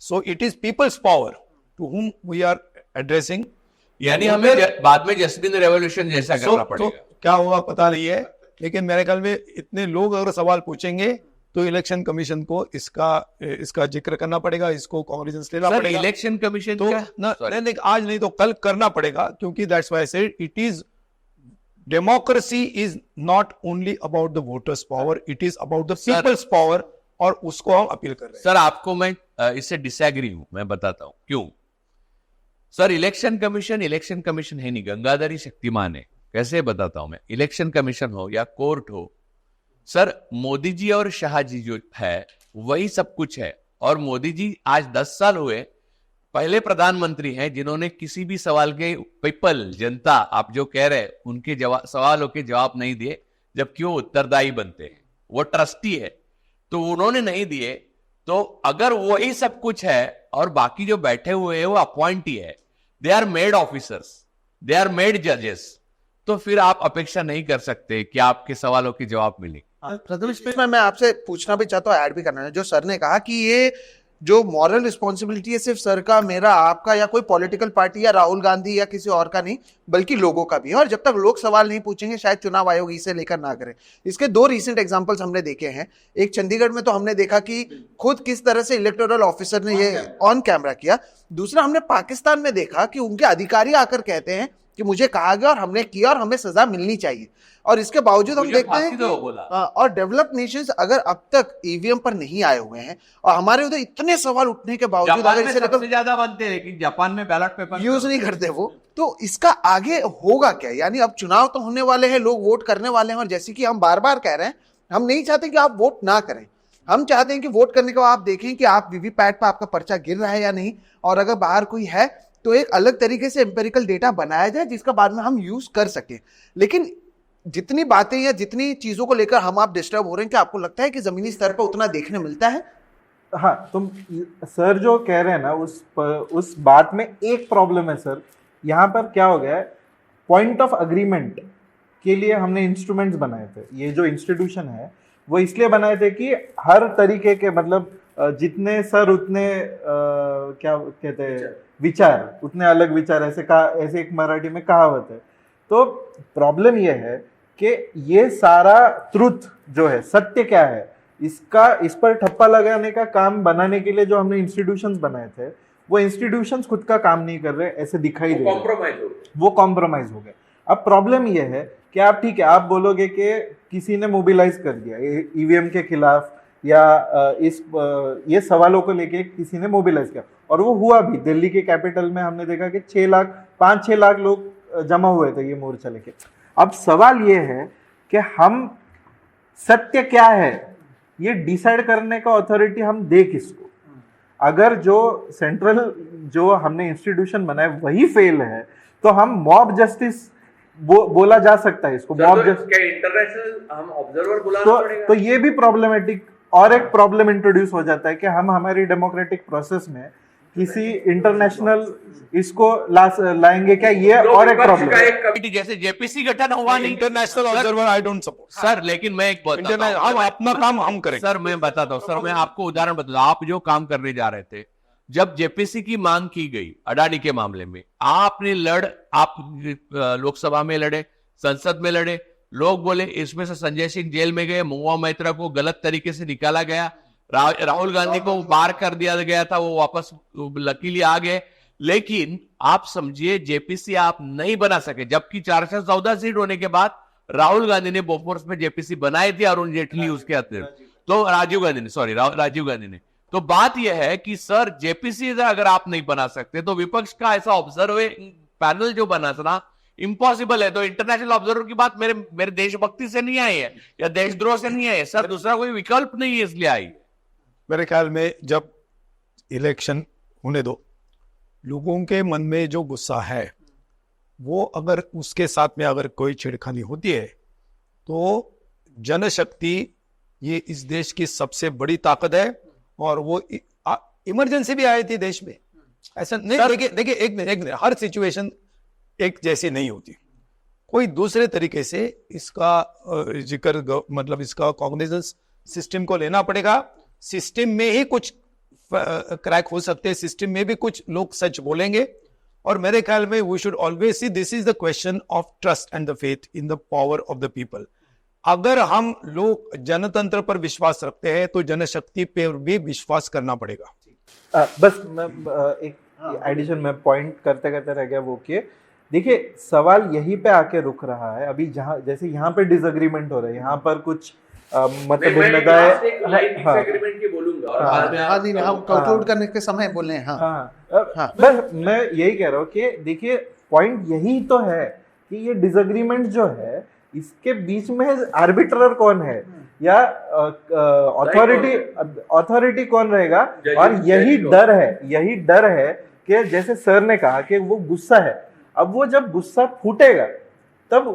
So it is peoples power to whom we are addressing. यानी हमें बाद में जस्टिस रेवोल्यूशन जैसा करना पड़ेगा. तो क्या होगा पता नहीं है, लेकिन मेरे ख्याल में इतने लोग अगर सवाल पूछेंगे तो इलेक्शन कमीशन को इसका जिक्र करना पड़ेगा, इसको कॉग्निजेंस लेना पड़ेगा. इलेक्शन कमीशन तो नहीं, आज नहीं तो कल करना पड़ेगा, क्योंकि that's why I said it is democracy is not only about the voters power, it is about the peoples power, और उसको हम अपील कर रहे हैं. सर आपको मैं इससे डिसएग्री हूं, मैं बताता हूं क्यों. सर इलेक्शन कमीशन है नहीं, गंगाधरी शक्तिमान है. कैसे बताता हूं मैं. इलेक्शन कमीशन हो या कोर्ट हो, सर मोदी जी और शाह जी जो है वही सब कुछ है. और मोदी जी आज 10 साल हुए पहले प्रधानमंत्री हैं जिन्होंने किसी भी सवाल के पीपल, जनता, आप जो कह रहे उनके सवालों के जवाब नहीं दिए, जबकि वो उत्तरदायी बनते हैं, वो ट्रस्टी है, तो उन्होंने नहीं दिए. तो अगर वही सब कुछ है और बाकी जो बैठे हुए हैं वो अपॉइंटी है, they are made officers, they are made जजेस, तो फिर आप अपेक्षा नहीं कर सकते कि आपके सवालों के जवाब मिले. प्रथमेश, इसमें मैं आपसे पूछना भी चाहता हूँ, ऐड भी करना है. जो सर ने कहा कि ये जो मॉरल रिस्पॉन्सिबिलिटी है सिर्फ सर का, मेरा, आपका, या कोई पॉलिटिकल पार्टी या राहुल गांधी या किसी और का नहीं, बल्कि लोगों का भी है. और जब तक लोग सवाल नहीं पूछेंगे शायद चुनाव आयोग इसे लेकर ना करे. इसके 2 रीसेंट एग्जांपल्स हमने देखे हैं. एक चंडीगढ़ में तो हमने देखा कि खुद किस तरह से इलेक्टोरल ऑफिसर ने ये ऑन कैमरा किया. दूसरा हमने पाकिस्तान में देखा कि उनके अधिकारी आकर कहते हैं कि मुझे कहा गया और हमने किया और हमें सजा मिलनी चाहिए. और इसके बावजूद हम देखते हैं कि और डेवलप्ड नेशंस अगर अब तक ईवीएम पर नहीं आए हुए हैं और हमारे उधर इतने सवाल उठने के बावजूद अगर इसे सबसे ज्यादा बनते हैं, लेकिन जापान में बैलेट पेपर यूज नहीं करते वो, तो इसका आगे होगा क्या? यानी अब चुनाव तो होने वाले हैं, लोग वोट करने वाले हैं, और जैसे कि हम बार बार कह रहे हैं, हम नहीं चाहते कि आप वोट ना करें. हम चाहते हैं कि वोट करने के बाद आप देखें कि आप वीवीपैट पर आपका पर्चा गिर रहा है या नहीं, और अगर बाहर कोई है तो एक अलग तरीके से एम्पेरिकल डेटा बनाया जाए जिसका बाद में हम यूज कर सकें. लेकिन जितनी बातें या जितनी चीजों को लेकर हम आप डिस्टर्ब हो रहे हैं, क्या आपको लगता है कि जमीनी स्तर पर उतना देखने मिलता है? हाँ, तुम सर जो कह रहे हैं ना, उस बात में एक प्रॉब्लम है सर. यहाँ पर क्या हो गया है, पॉइंट ऑफ अग्रीमेंट के लिए हमने इंस्ट्रूमेंट्स बनाए थे. ये जो इंस्टीट्यूशन है वो इसलिए बनाए थे कि हर तरीके के, मतलब जितने सर उतने क्या कहते हैं विचार, उतने अलग विचार, ऐसे एक मराठी में कहावत है. तो प्रॉब्लम ये है कि ये सारा ट्रुथ जो है, सत्य क्या है, इस पर ठप्पा लगाने का काम बनाने के लिए जो हमने इंस्टीट्यूशंस बनाए थे, वो इंस्टीट्यूशंस खुद का काम नहीं कर रहे, ऐसे दिखाई दे रहे, वो कॉम्प्रोमाइज हो गए. अब प्रॉब्लम ये है कि आप ठीक है, आप बोलोगे कि किसी ने मोबिलाइज कर दिया ईवीएम के खिलाफ, या ये सवालों को लेके किसी ने मोबिलाइज किया, और वो हुआ भी. दिल्ली के कैपिटल में हमने देखा कि 5-6 लाख लोग जमा हुए थे ये मोर्चा लेके. अब सवाल ये है कि हम सत्य क्या है ये डिसाइड करने का अथॉरिटी हम दे किसको? अगर जो सेंट्रल जो हमने इंस्टीट्यूशन बनाए वही फेल है, तो हम मॉब जस्टिस बोला जा सकता है इसको. मॉब जस्टिस इंटरनेशनल हम ऑब्जर्वर बुलाना पड़ेगा. तो ये भी प्रॉब्लमेटिक और एक प्रॉब्लम इंट्रोड्यूस हो जाता है कि हम हमारी डेमोक्रेटिक प्रोसेस में किसी इंटरनेशनल इसको लाएंगे क्या, ये और एक प्रॉब्लम है. जैसे जेपीसी गठन हुआ नहीं, international observer I don't support sir. लेकिन मैं एक हम अपना काम हम करेंगे. सर मैं बताता हूँ, सर मैं आपको उदाहरण बताता हूँ. आप जो काम करने जा रहे थे, जब जेपीसी की मांग की गई अडानी के मामले में, आप लोकसभा में लड़े, संसद में लड़े, लोग बोले इसमें से संजय सिंह जेल में गए, महुआ मैत्रा को गलत तरीके से निकाला गया, राहुल गांधी को बाहर कर दिया गया था, वो वापस लकीली आ गए। लेकिन आप समझिए जेपीसी आप नहीं बना सके, जबकि 414 सीट होने के बाद राहुल गांधी ने बोफोर्स में जेपीसी बनाई थी, अरुण जेटली उसके अतिरिक्त, तो राजीव गांधी ने। तो बात यह है कि सर जेपीसी अगर आप नहीं बना सकते तो विपक्ष का ऐसा ऑब्जर्व पैनल जो बना था इम्पॉसिबल है। तो इंटरनेशनल ऑब्जर्वर की बात मेरे देशभक्ति से नहीं आई है या देशद्रोह से नहीं आई है सर, दूसरा कोई विकल्प नहीं है, इसलिए आई। मेरे ख्याल में जब इलेक्शन होने दो, लोगों के मन में जो गुस्सा है वो अगर उसके साथ में अगर कोई छेड़खानी होती है तो जनशक्ति ये इस देश की सबसे बड़ी ताकत है। और वो इमरजेंसी भी आई थी देश में, ऐसा नहीं। देखिए एक मिनट, हर सिचुएशन एक जैसी नहीं होती, कोई दूसरे तरीके से इसका जिक्र मतलब इसका कॉग्निजेंस सिस्टम को लेना पड़ेगा। सिस्टम में ही कुछ क्रैक हो सकते हैं, सिस्टम में भी कुछ लोग सच बोलेंगे। और मेरे ख्याल में we should always see this is the question of trust and the faith in the power of the people. अगर हम लोग जनतंत्र पर विश्वास रखते हैं तो जनशक्ति पर भी विश्वास करना पड़ेगा। बस मैं एक एडिशन में पॉइंट करते करते रह गया वो कि देखिए सवाल यहीं पे आके रुक रहा है। अभी जहाँ जैसे यहाँ पे डिसएग्रीमेंट हो रहा है, यहाँ पर कुछ मतभिन्नताएं, हम कंक्लूड करने के समय बोले हैं। बस मैं यही कह रहा हूँ कि देखिए पॉइंट यही तो है कि ये डिसएग्रीमेंट जो है इसके बीच में आर्बिट्रर कौन है या अथॉरिटी कौन रहेगा। और यही डर है कि जैसे सर ने कहा कि वो गुस्सा है, अब वो जब गुस्सा फूटेगा तब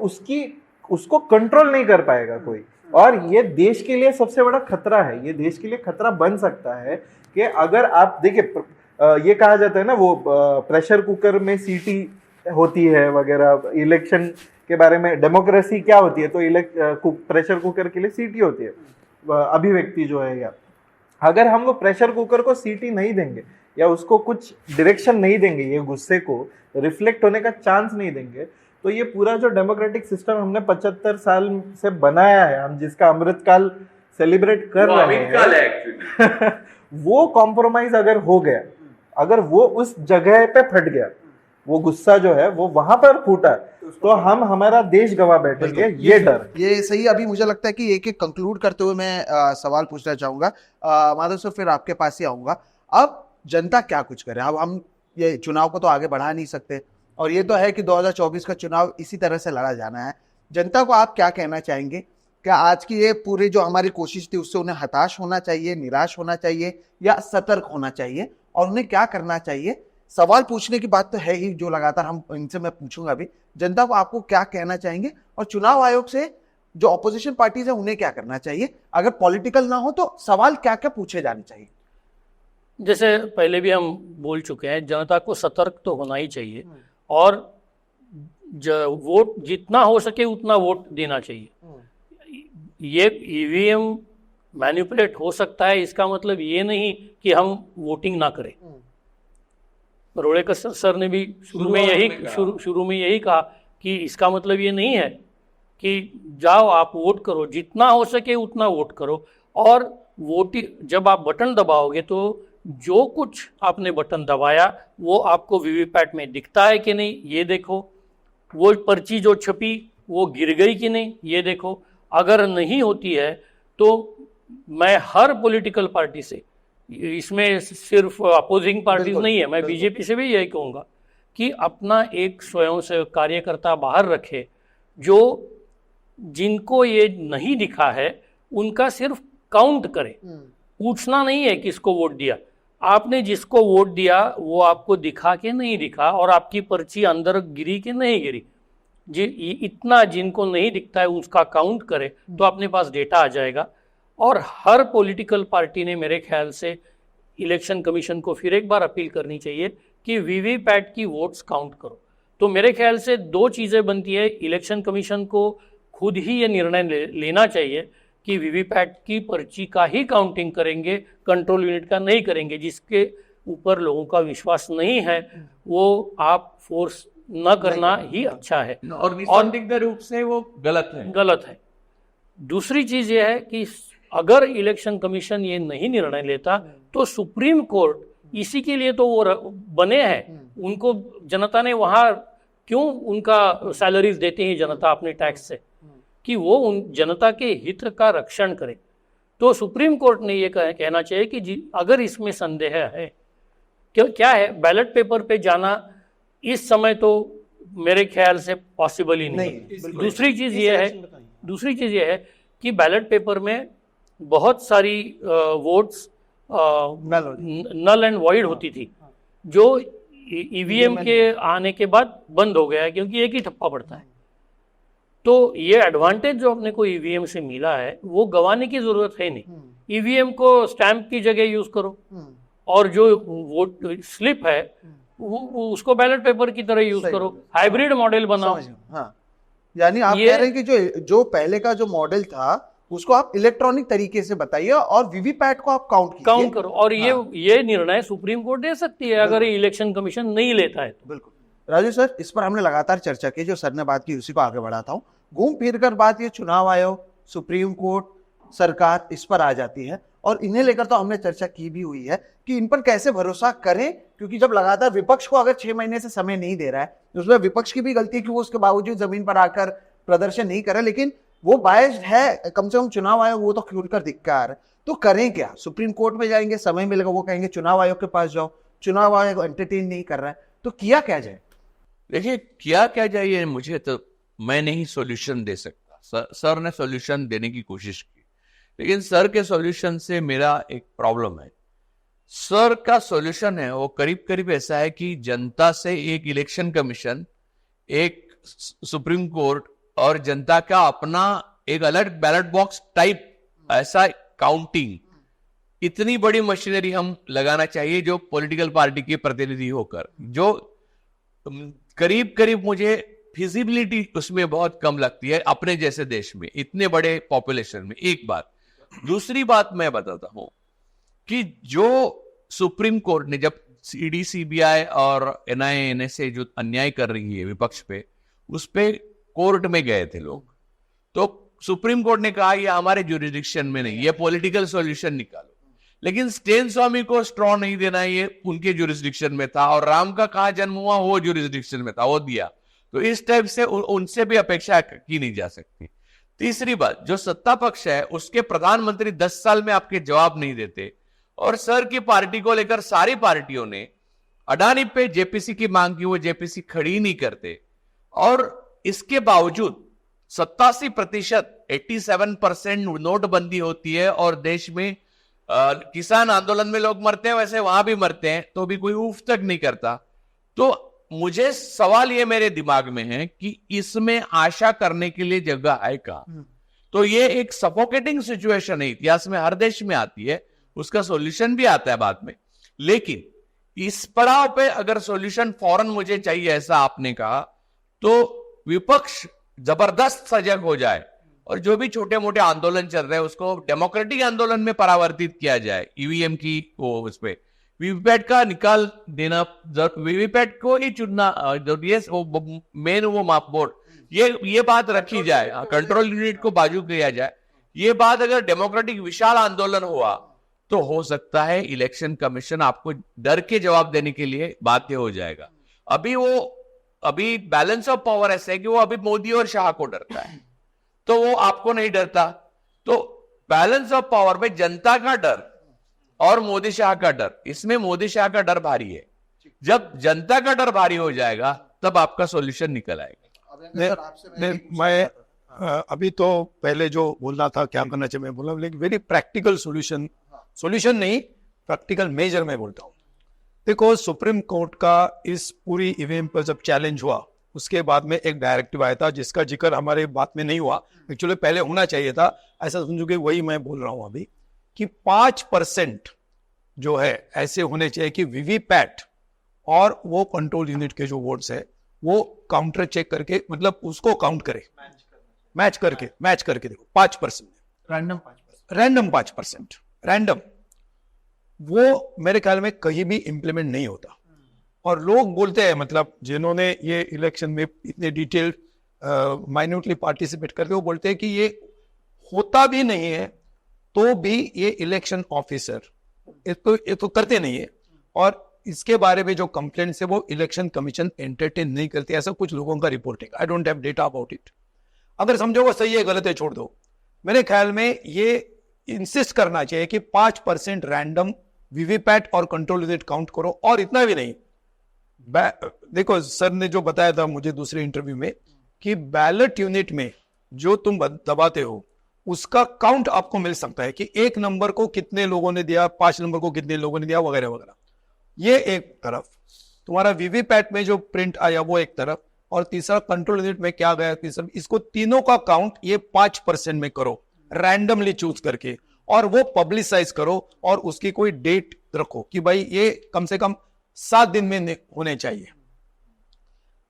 उसको कंट्रोल नहीं कर पाएगा कोई। और ये देश के लिए सबसे बड़ा खतरा है, ये देश के लिए खतरा बन सकता है कि अगर आप देखिए ये कहा जाता है ना वो प्रेशर कुकर में सीटी होती है वगैरह, इलेक्शन के बारे में डेमोक्रेसी क्या होती है, तो प्रेशर कुकर के लिए सीटी होती है, अभिव्यक्ति जो है। या अगर हम वो प्रेशर कुकर को सीटी नहीं देंगे या उसको कुछ डायरेक्शन नहीं देंगे, ये गुस्से को रिफ्लेक्ट होने का चांस नहीं देंगे, तो ये पूरा जो डेमोक्रेटिक सिस्टम हमने 75 साल से बनाया है, हम जिसका अमृतकाल सेलिब्रेट कर रहे हैं वो कॉम्प्रोमाइज अगर हो गया, अगर वो उस जगह पे फट गया, वो गुस्सा जो है वो वहां पर फूटा, तो हम हमारा देश गवा बैठेंगे। ये डर, ये सही। अभी मुझे लगता है कि एक एक कंक्लूड करते हुए मैं सवाल पूछना चाहूंगा माधव सर, फिर आपके पास ही आऊंगा। अब जनता क्या कुछ करे? अब हम ये चुनाव को तो आगे बढ़ा नहीं सकते, और ये तो है कि 2024 का चुनाव इसी तरह से लड़ा जाना है। जनता को आप क्या कहना चाहेंगे? क्या आज की ये पूरी जो हमारी कोशिश थी उससे उन्हें हताश होना चाहिए, निराश होना चाहिए, या सतर्क होना चाहिए, और उन्हें क्या करना चाहिए? सवाल पूछने की बात तो है ही, जो लगातार हम इनसे मैं पूछूंगा भी, जनता को आपको क्या कहना चाहेंगे, और चुनाव आयोग से जो ऑपोजिशन पार्टीज है उन्हें क्या करना चाहिए? अगर पॉलिटिकल ना हो तो सवाल क्या क्या पूछे जाने चाहिए? जैसे पहले भी हम बोल चुके हैं, जनता को सतर्क तो होना ही चाहिए, और वोट जितना हो सके उतना वोट देना चाहिए। ये ईवीएम मैनिपुलेट हो सकता है, इसका मतलब ये नहीं कि हम वोटिंग ना करें। रोड़ेकर सर ने भी शुरू में यही कहा कि इसका मतलब ये नहीं है कि जाओ आप वोट करो, जितना हो सके उतना वोट करो। और जब आप बटन दबाओगे तो जो कुछ आपने बटन दबाया वो आपको वीवीपैट में दिखता है कि नहीं, ये देखो। वो पर्ची जो छपी वो गिर गई कि नहीं, ये देखो। अगर नहीं होती है तो मैं हर पॉलिटिकल पार्टी से, इसमें सिर्फ अपोजिंग पार्टीज नहीं है, मैं बीजेपी से भी यही कहूँगा कि अपना एक स्वयं से कार्यकर्ता बाहर रखे, जो जिनको ये नहीं दिखा है उनका सिर्फ काउंट करे। पूछना नहीं है किसको वोट दिया, आपने जिसको वोट दिया वो आपको दिखा के नहीं दिखा, और आपकी पर्ची अंदर गिरी कि नहीं गिरी, इतना जिनको नहीं दिखता है उसका काउंट करे तो अपने पास डेटा आ जाएगा। और हर पॉलिटिकल पार्टी ने मेरे ख्याल से इलेक्शन कमीशन को फिर एक बार अपील करनी चाहिए कि वीवीपैट की वोट्स काउंट करो। तो मेरे ख्याल से दो चीज़ें बनती है, इलेक्शन कमीशन को खुद ही ये निर्णय लेना चाहिए कि वीवीपैट की पर्ची का ही काउंटिंग करेंगे, कंट्रोल यूनिट का नहीं करेंगे। जिसके ऊपर लोगों का विश्वास नहीं है वो आप फोर्स न करना ही अच्छा है। और निसंदिग्ध रूप से वो गलत है। गलत है। दूसरी चीज ये है कि अगर इलेक्शन कमीशन ये नहीं निर्णय लेता तो सुप्रीम कोर्ट इसी के लिए तो वो बने हैं, उनको जनता ने वहां क्यों उनका सैलरीज देते हैं जनता अपने टैक्स से, कि वो उन जनता के हित का रक्षण करे। तो सुप्रीम कोर्ट ने ये कहना चाहिए कि अगर इसमें संदेह है, क्या है, बैलेट पेपर पे जाना इस समय तो मेरे ख्याल से पॉसिबल ही नहीं। दूसरी चीज ये है कि बैलेट पेपर में बहुत सारी वोट्स नल एंड वॉइड होती थी, जो ईवीएम के आने के बाद बंद हो गया है, क्योंकि एक ही ठप्पा पड़ता है। तो ये एडवांटेज जो अपने को ईवीएम से मिला है वो गंवाने की जरूरत है नहीं। ईवीएम को स्टैंप की जगह यूज करो, और जो वोट स्लिप है वो उसको बैलेट पेपर की तरह यूज करो, हाइब्रिड मॉडल बनाओ। हाँ, यानी आप कह रहे हैं कि जो पहले का जो मॉडल था उसको आप इलेक्ट्रॉनिक तरीके से बताइए और वीवीपैट को आप काउंट करो। और ये निर्णय सुप्रीम कोर्ट दे सकती है अगर इलेक्शन कमीशन नहीं लेता है तो। बिल्कुल राजू सर, इस पर हमने लगातार चर्चा की, जो सर ने बात की उसी को आगे बढ़ाता हूँ। घूम फिर कर बात ये चुनाव आयोग, सुप्रीम कोर्ट, सरकार, इस पर आ जाती है, और इन्हें लेकर तो हमने चर्चा की भी हुई है कि इन पर कैसे भरोसा करें, क्योंकि जब लगातार विपक्ष को अगर 6 महीने से समय नहीं दे रहा है, उसमें विपक्ष की भी गलती है कि वो उसके बावजूद जमीन पर आकर प्रदर्शन नहीं कर रहा, लेकिन वो बायस्ड है, कम से कम चुनाव आयोग वो तो खुलकर दिख रहा है। तो करें क्या? सुप्रीम कोर्ट में जाएंगे, समय मिलेगा, वो कहेंगे चुनाव आयोग के पास जाओ, चुनाव आयोग एंटरटेन नहीं कर रहा है, तो किया क्या जाए? देखिए, किया क्या जाए ये मुझे तो, मैं नहीं सॉल्यूशन दे सकता। सर ने सॉल्यूशन देने की कोशिश की, लेकिन सर के सॉल्यूशन से मेरा एक प्रॉब्लम है। सर का सॉल्यूशन है वो करीब करीब ऐसा है कि जनता से एक इलेक्शन कमीशन, एक सुप्रीम कोर्ट और जनता का अपना एक अलग बैलेट बॉक्स टाइप ऐसा काउंटिंग, इतनी बड़ी मशीनरी हम लगाना चाहिए जो पॉलिटिकल पार्टी के प्रतिनिधि होकर, जो करीब करीब मुझे फिजिबिलिटी उसमें बहुत कम लगती है अपने जैसे देश में इतने बड़े पॉपुलेशन में। एक बात। दूसरी बात मैं बताता हूं कि जो सुप्रीम कोर्ट ने जब ईडी, सीबीआई और एनआईए, एनएसए जो अन्याय कर रही है विपक्ष पे, उस पे कोर्ट में गए थे लोग, तो सुप्रीम कोर्ट ने कहा ये हमारे ज्यूरिडिक्शन में नहीं, ये पॉलिटिकल सॉल्यूशन निकालो। लेकिन स्टेन स्वामी को स्ट्रॉ नहीं देना, ये उनके ज्यूरिडिक्शन में था, और राम का कहा जन्म हुआ वो ज्यूरिडिक्शन में था, वो दिया। तो इस टाइप से उनसे भी अपेक्षा की नहीं जा सकती। तीसरी बात, जो सत्ता पक्ष है उसके प्रधानमंत्री 10 साल में आपके जवाब नहीं देते, और सर की पार्टी को लेकर सारी पार्टियों ने अडानी पे जेपीसी की मांग की, वो जेपीसी खड़ी नहीं करते, और इसके बावजूद 87%, 87% नोटबंदी होती है, और देश में किसान आंदोलन में लोग मरते हैं, वैसे वहां भी मरते हैं, तो भी कोई उफ तक नहीं करता। तो मुझे सवाल ये मेरे दिमाग में है कि इसमें आशा करने के लिए जगह है का? तो ये एक सफोकेटिंग सिचुएशन है, इतिहास में हर देश में आती है, उसका सॉल्यूशन भी आता है बाद में। लेकिन इस पड़ाव पे अगर सॉल्यूशन फौरन मुझे चाहिए, ऐसा आपने कहा, तो विपक्ष जबरदस्त सजग हो जाए, और जो भी छोटे मोटे आंदोलन चल रहे हैं उसको डेमोक्रेटिक आंदोलन में परावर्तित किया जाए। ईवीएम की वो उस पे वीवीपैट का निकाल देना, वीवीपैट को ही चुनना, वो मेन वो माप बोर्ड, ये बात रखी जाए, कंट्रोल यूनिट को बाजू किया जाए। ये बात अगर डेमोक्रेटिक विशाल आंदोलन हुआ तो हो सकता है इलेक्शन कमीशन आपको डर के जवाब देने के लिए बाध्य हो जाएगा। अभी बैलेंस ऑफ पावर ऐसा है कि वो अभी मोदी और शाह को डरता है, तो वो आपको नहीं डरता। तो बैलेंस ऑफ पावर में जनता का डर और मोदी शाह का डर, इसमें मोदी शाह का डर भारी है। जब जनता का डर भारी हो जाएगा तब आपका सॉल्यूशन निकल आएगा। मैं अभी तो पहले जो बोलना था क्या करना चाहिए मैं बोला, लेकिन वेरी प्रैक्टिकल सॉल्यूशन नहीं, प्रैक्टिकल मेजर मैं बोलता हूँ। देखो, सुप्रीम कोर्ट का इस पूरी ईवीएम पर जब चैलेंज हुआ, उसके बाद में एक डायरेक्टिव आया था जिसका जिक्र हमारे बात में नहीं हुआ, एक्चुअली पहले होना चाहिए था, ऐसा समझोगे, वही मैं बोल रहा हूं अभी, कि 5% जो है ऐसे होने चाहिए कि वीवीपैट और वो कंट्रोल यूनिट के जो वोट्स है वो काउंटर चेक करके, मतलब उसको काउंट करे, मैच करके देखो 5%, रैंडम 5%, रैंडम, वो मेरे ख्याल में कहीं भी इंप्लीमेंट नहीं होता। और लोग बोलते हैं, मतलब जिन्होंने ये इलेक्शन में इतने डिटेल माइन्यूटली पार्टिसिपेट करते, वो बोलते हैं कि ये होता भी नहीं है तो भी ये इलेक्शन ऑफिसर ये तो करते नहीं है, और इसके बारे में जो कंप्लेंट्स है वो इलेक्शन कमीशन एंटरटेन नहीं करती, ऐसा कुछ लोगों का reporting. I don't have data about it. अगर समझो वो सही है गलत है छोड़ दो, मेरे ख्याल में ये इंसिस्ट करना चाहिए कि 5% रैंडम वीवीपैट और कंट्रोल यूनिट काउंट करो, और इतना भी नहीं। देखो सर ने जो बताया था मुझे दूसरे इंटरव्यू में कि बैलेट यूनिट में जो तुम दबाते हो उसका काउंट आपको मिल सकता है कि 1 नंबर को कितने लोगों ने दिया, 5 नंबर को कितने लोगों ने दिया, वगैरह वगैरह। ये एक तरफ, तुम्हारा वीवीपैट में जो प्रिंट आया वो एक तरफ, और तीसरा कंट्रोल यूनिट में क्या गया तीसरा, इसको तीनों का काउंट ये 5% में करो रैंडमली चूज करके, और वो पब्लिसाइज करो और उसकी कोई डेट रखो कि भाई ये कम से कम 7 दिन में होने चाहिए।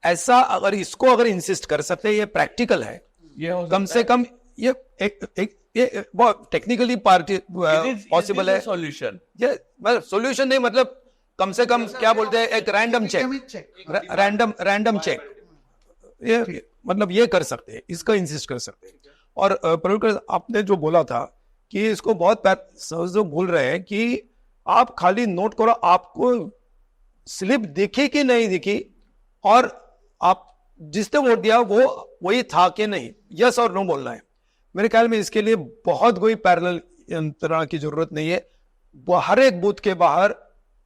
ऐसा अगर इसको अगर इंसिस्ट कर सकते, ये प्रैक्टिकल है, ये कम से कम ये ये बहुत टेक्निकली पार्टी पॉसिबल है सॉल्यूशन। ये मतलब सॉल्यूशन नहीं, मतलब कम से कम क्या बोलते हैं, एक रैंडम चेक, रैंडम चेक, ये मतलब ये कर सकते हैं, इसका इंसिस्ट कर सकते हैं। और प्रवीण आपने जो बोला था कि इसको बहुत जो बोल रहे हैं कि आप खाली नोट करो आपको स्लिप दिखी कि नहीं दिखी, और आप जिसने वोट दिया वो वही था कि नहीं, यस और नो बोलना है। मेरे ख्याल में इसके लिए बहुत कोई पैरेलल यंत्रणा की जरूरत नहीं है। हर एक बूथ के बाहर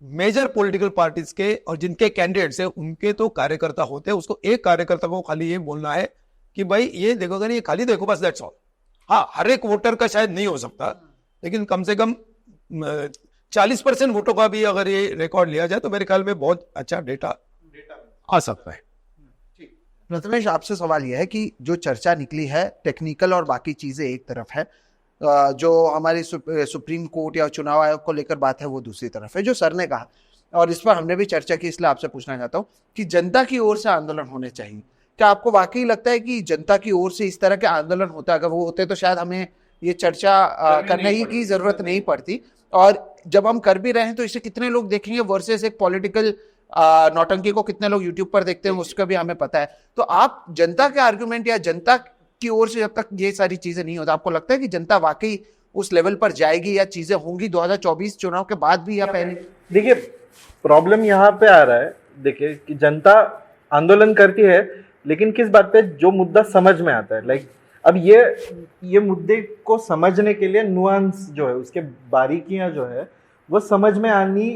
मेजर पॉलिटिकल पार्टीज के और जिनके कैंडिडेट्स है उनके तो कार्यकर्ता होते हैं, उसको एक कार्यकर्ता को खाली ये बोलना है कि भाई ये देखो, अगर ये खाली देखो, बस दैट्स ऑल। हाँ, हर एक वोटर का शायद नहीं हो सकता, लेकिन कम से कम 40% वोटों का भी अगर ये रिकॉर्ड लिया जाए तो मेरे ख्याल में बहुत अच्छा डेटा आ सकता है। प्रथमेश, आपसे सवाल यह है कि जो चर्चा निकली है टेक्निकल और बाकी चीजें एक तरफ है, जो हमारी सुप्रीम कोर्ट या चुनाव आयोग को लेकर बात है वो दूसरी तरफ है, जो सर ने कहा, और इस पर हमने भी चर्चा की, इसलिए आपसे पूछना चाहता हूँ कि जनता की ओर से आंदोलन होने चाहिए। क्या आपको वाकई लगता है कि जनता की ओर से इस तरह के आंदोलन होता, अगर वो होते तो शायद हमें ये चर्चा करने ही की जरूरत नहीं पड़ती, और जब हम कर भी रहे हैं तो इसे कितने लोग देखेंगे वर्सेस एक पॉलिटिकल नौटंकी को कितने लोग यूट्यूब पर देखते हैं उसका भी हमें पता है। तो आप जनता के आर्गुमेंट या जनता की ओर से जब तक ये सारी चीजें नहीं होता, आपको लगता है कि जनता वाकई उस लेवल पर जाएगी या चीजें होंगी 2024 चुनाव के बाद भी या पहले? देखिए, प्रॉब्लम यहाँ पे आ रहा है, देखिए कि जनता आंदोलन करती है लेकिन किस बात पे, जो मुद्दा समझ में आता है। लाइक अब ये मुद्दे को समझने के लिए नुआंस जो है, उसके बारीकियां जो है वो समझ में आनी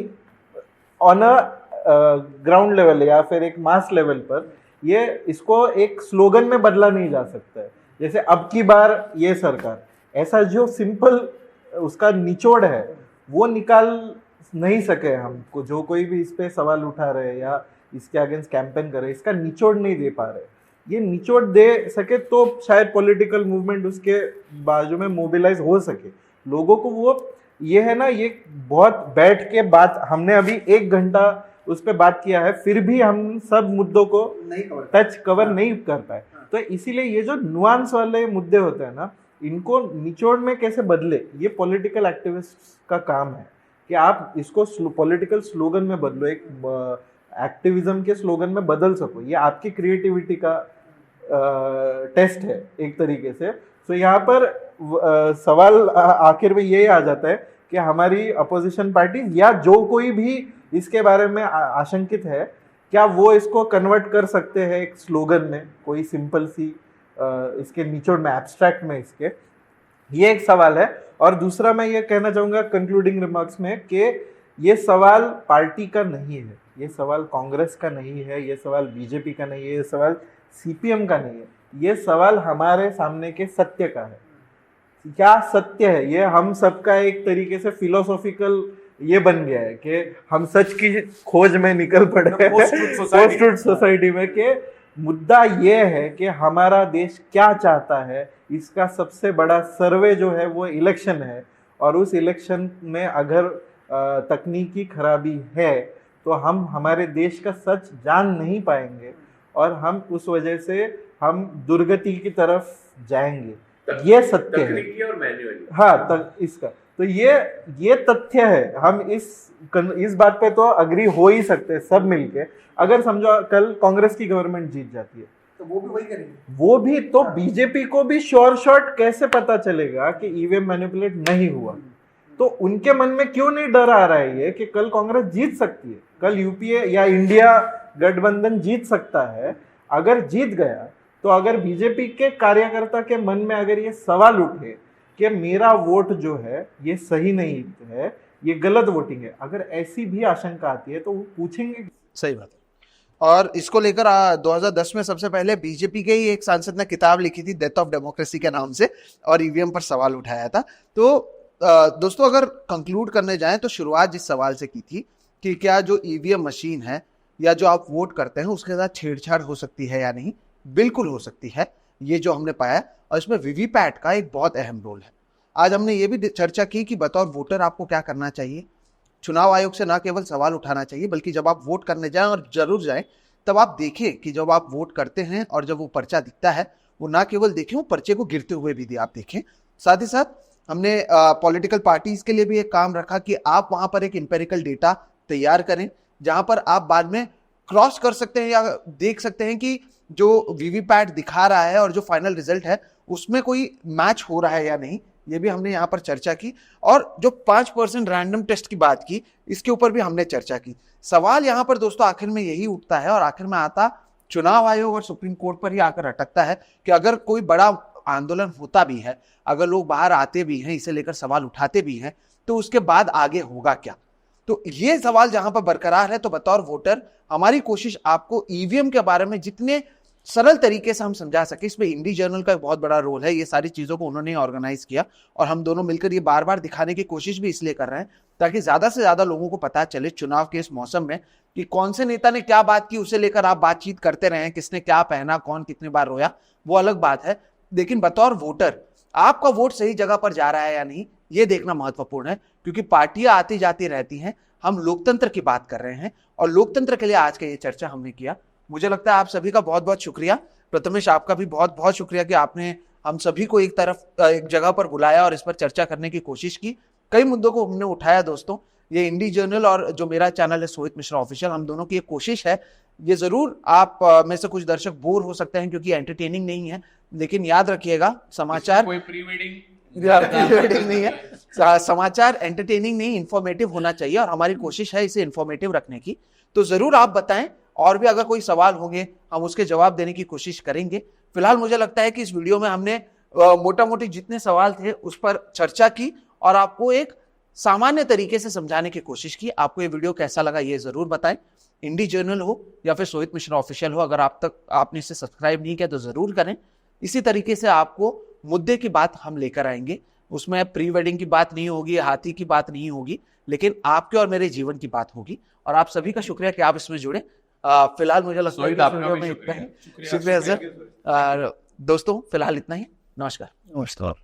ऑन अ ग्राउंड लेवल या फिर एक मास लेवल पर, ये इसको एक स्लोगन में बदला नहीं जा सकता है। जैसे अब की बार ये सरकार, ऐसा जो सिंपल उसका निचोड़ है वो निकाल नहीं सके हमको, जो कोई भी इस पे सवाल उठा रहे या इसके अगेंस्ट कैंपेन कर रहे, इसका निचोड़ नहीं दे पा रहे। ये निचोड़ दे सके तो शायद पॉलिटिकल मूवमेंट उसके बाजू में मोबिलाइज हो सके लोगों को। वो ये है ना, ये बहुत बैठ के बात, हमने अभी 1 घंटा उस पर बात किया है, फिर भी हम सब मुद्दों को कवर नहीं कर पाए। तो इसीलिए ये जो नुआंस वाले मुद्दे होते हैं ना, इनको निचोड़ में कैसे बदले, ये पॉलिटिकल एक्टिविस्ट का काम है कि आप इसको पॉलिटिकल स्लोगन में बदलो, एक एक्टिविज्म के स्लोगन में बदल सको। ये आपकी क्रिएटिविटी का टेस्ट है एक तरीके से। तो यहाँ पर सवाल आखिर में यही आ जाता है कि हमारी अपोजिशन पार्टी या जो कोई भी इसके बारे में आशंकित है, क्या वो इसको कन्वर्ट कर सकते हैं एक स्लोगन में, कोई सिंपल सी इसके निचोड़ में, एब्स्ट्रैक्ट में इसके, ये एक सवाल है। और दूसरा मैं ये कहना चाहूँगा कंक्लूडिंग रिमार्क्स में कि ये सवाल पार्टी का नहीं है, ये सवाल कांग्रेस का नहीं है, ये सवाल बीजेपी का नहीं है, ये सवाल सीपीएम का नहीं है, ये सवाल हमारे सामने के सत्य का है। क्या सत्य है, ये हम सबका एक तरीके से फिलोसॉफिकल ये बन गया है कि हम सच की खोज में निकल पड़े पोस्ट ट्रुथ सोसाइटी में, कि मुद्दा ये है कि हमारा देश क्या चाहता है, इसका सबसे बड़ा सर्वे जो है वो इलेक्शन है। और उस इलेक्शन में अगर तकनीकी खराबी है तो हम हमारे देश का सच जान नहीं पाएंगे और हम उस वजह से हम दुर्गति की तरफ जाएंगे। ये सत्य है। और मैन्युअली। हाँ, इसका तो ये तथ्य है। हम इस बात पे तो अग्री हो ही सकते हैं सब मिलके। अगर समझो कल कांग्रेस की गवर्नमेंट जीत जाती है तो वो भी वही करेंगे। वो भी तो बीजेपी को भी श्योर शॉट कैसे पता चलेगा कि ईवीएम मैनिपुलेट नहीं हुआ? तो उनके मन में क्यों नहीं डर आ रहा है ये कि कल कांग्रेस जीत सकती है, कल यूपीए या इंडिया गठबंधन जीत सकता है। अगर जीत गया तो अगर बीजेपी के कार्यकर्ता के मन में अगर ये सवाल उठे कि मेरा वोट जो है ये सही नहीं है, ये गलत वोटिंग है, अगर ऐसी भी आशंका आती है तो वो पूछेंगे। सही बात है। और इसको लेकर 2010 में सबसे पहले बीजेपी के ही एक सांसद ने किताब लिखी थी डेथ ऑफ डेमोक्रेसी के नाम से, और ईवीएम पर सवाल उठाया था। तो दोस्तों अगर कंक्लूड करने जाएं तो शुरुआत जिस सवाल से की थी कि क्या जो ईवीएम मशीन है या जो आप वोट करते हैं उसके साथ छेड़छाड़ हो सकती है या नहीं, बिल्कुल हो सकती है, ये जो हमने पाया। और इसमें वीवीपैट का एक बहुत अहम रोल है। आज हमने ये भी चर्चा की कि बतौर वोटर आपको क्या करना चाहिए। चुनाव आयोग से ना केवल सवाल उठाना चाहिए बल्कि जब आप वोट करने जाएं, और जरूर जाएं, तब आप देखें कि जब आप वोट करते हैं और जब वो पर्चा दिखता है, वो ना केवल देखें, वो पर्चे को गिरते हुए भी आप देखें। साथ ही साथ हमने पॉलिटिकल पार्टीज के लिए भी एक काम रखा कि आप वहां पर एक इंपेरिकल डेटा तैयार करें जहां पर आप बाद में क्रॉस कर सकते हैं या देख सकते हैं कि जो वीवीपैट दिखा रहा है और जो फाइनल रिजल्ट है उसमें कोई मैच हो रहा है या नहीं। ये भी हमने यहाँ पर चर्चा की। और जो 5% रैंडम टेस्ट की बात की, इसके ऊपर भी हमने चर्चा की। सवाल यहाँ पर दोस्तों आखिर में यही उठता है, और आखिर में आता चुनाव आयोग और सुप्रीम कोर्ट पर ही आकर अटकता है कि अगर कोई बड़ा आंदोलन होता भी है, अगर लोग बाहर आते भी हैं, इसे लेकर सवाल उठाते भी हैं, तो उसके बाद आगे होगा क्या? तो ये सवाल जहां पर बरकरार है, तो बतौर वोटर हमारी कोशिश आपको ईवीएम के बारे में जितने सरल तरीके से हम समझा सके। इसमें इंडी जर्नल का एक बहुत बड़ा रोल है। ये सारी चीजों को उन्होंने ऑर्गेनाइज किया, और हम दोनों मिलकर ये बार बार दिखाने की कोशिश भी इसलिए कर रहे हैं ताकि ज्यादा से ज्यादा लोगों को पता चले चुनाव के इस मौसम में कि कौन से नेता ने क्या बात की, उसे लेकर आप बातचीत करते रहे, किसने क्या पहना, कौन कितनी बार रोया, वो अलग बात है। लेकिन बतौर वोटर आपका वोट सही जगह पर जा रहा है या नहीं, ये देखना महत्वपूर्ण है, क्योंकि पार्टियां आती जाती रहती हैं। हम लोकतंत्र की बात कर रहे हैं, और लोकतंत्र के लिए आज का ये चर्चा हमने किया। मुझे लगता है आप सभी का बहुत बहुत शुक्रिया। प्रथमेश, आपका भी बहुत बहुत शुक्रिया कि आपने हम सभी को एक जगह पर बुलाया और इस पर चर्चा करने की कोशिश की। कई मुद्दों को हमने उठाया दोस्तों। ये इंडी जर्नल और जो मेरा चैनल है सोहित मिश्रा ऑफिशियल, हम दोनों की एक कोशिश है। ये जरूर आप में से कुछ दर्शक बोर हो सकते हैं क्योंकि एंटरटेनिंग नहीं है, लेकिन याद रखिएगा समाचार कोई प्री वेडिंग नहीं है। समाचार एंटरटेनिंग नहीं, इंफॉर्मेटिव होना चाहिए, और हमारी कोशिश है इसे इंफॉर्मेटिव रखने की। तो जरूर आप बताएं, और भी अगर कोई सवाल होंगे हम उसके जवाब देने की कोशिश करेंगे। फिलहाल मुझे लगता है कि इस वीडियो में हमने मोटा मोटी जितने सवाल थे उस पर चर्चा की, और आपको एक सामान्य तरीके से समझाने की कोशिश की। आपको ये वीडियो कैसा लगा ये जरूर बताएं। इंडी जर्नल हो या फिर सोहित मिश्रा ऑफिशियल हो, अगर आपने इसे सब्सक्राइब नहीं किया तो जरूर करें। इसी तरीके से आपको मुद्दे की बात हम लेकर आएंगे। उसमें प्री वेडिंग की बात नहीं होगी, हाथी की बात नहीं होगी, लेकिन आपके और मेरे जीवन की बात होगी। और आप सभी का शुक्रिया कि आप इसमें जुड़े। फिलहाल मुझे लगता है कि शुक्रिया सर। दोस्तों फिलहाल इतना ही। नमस्कार। नमस्कार।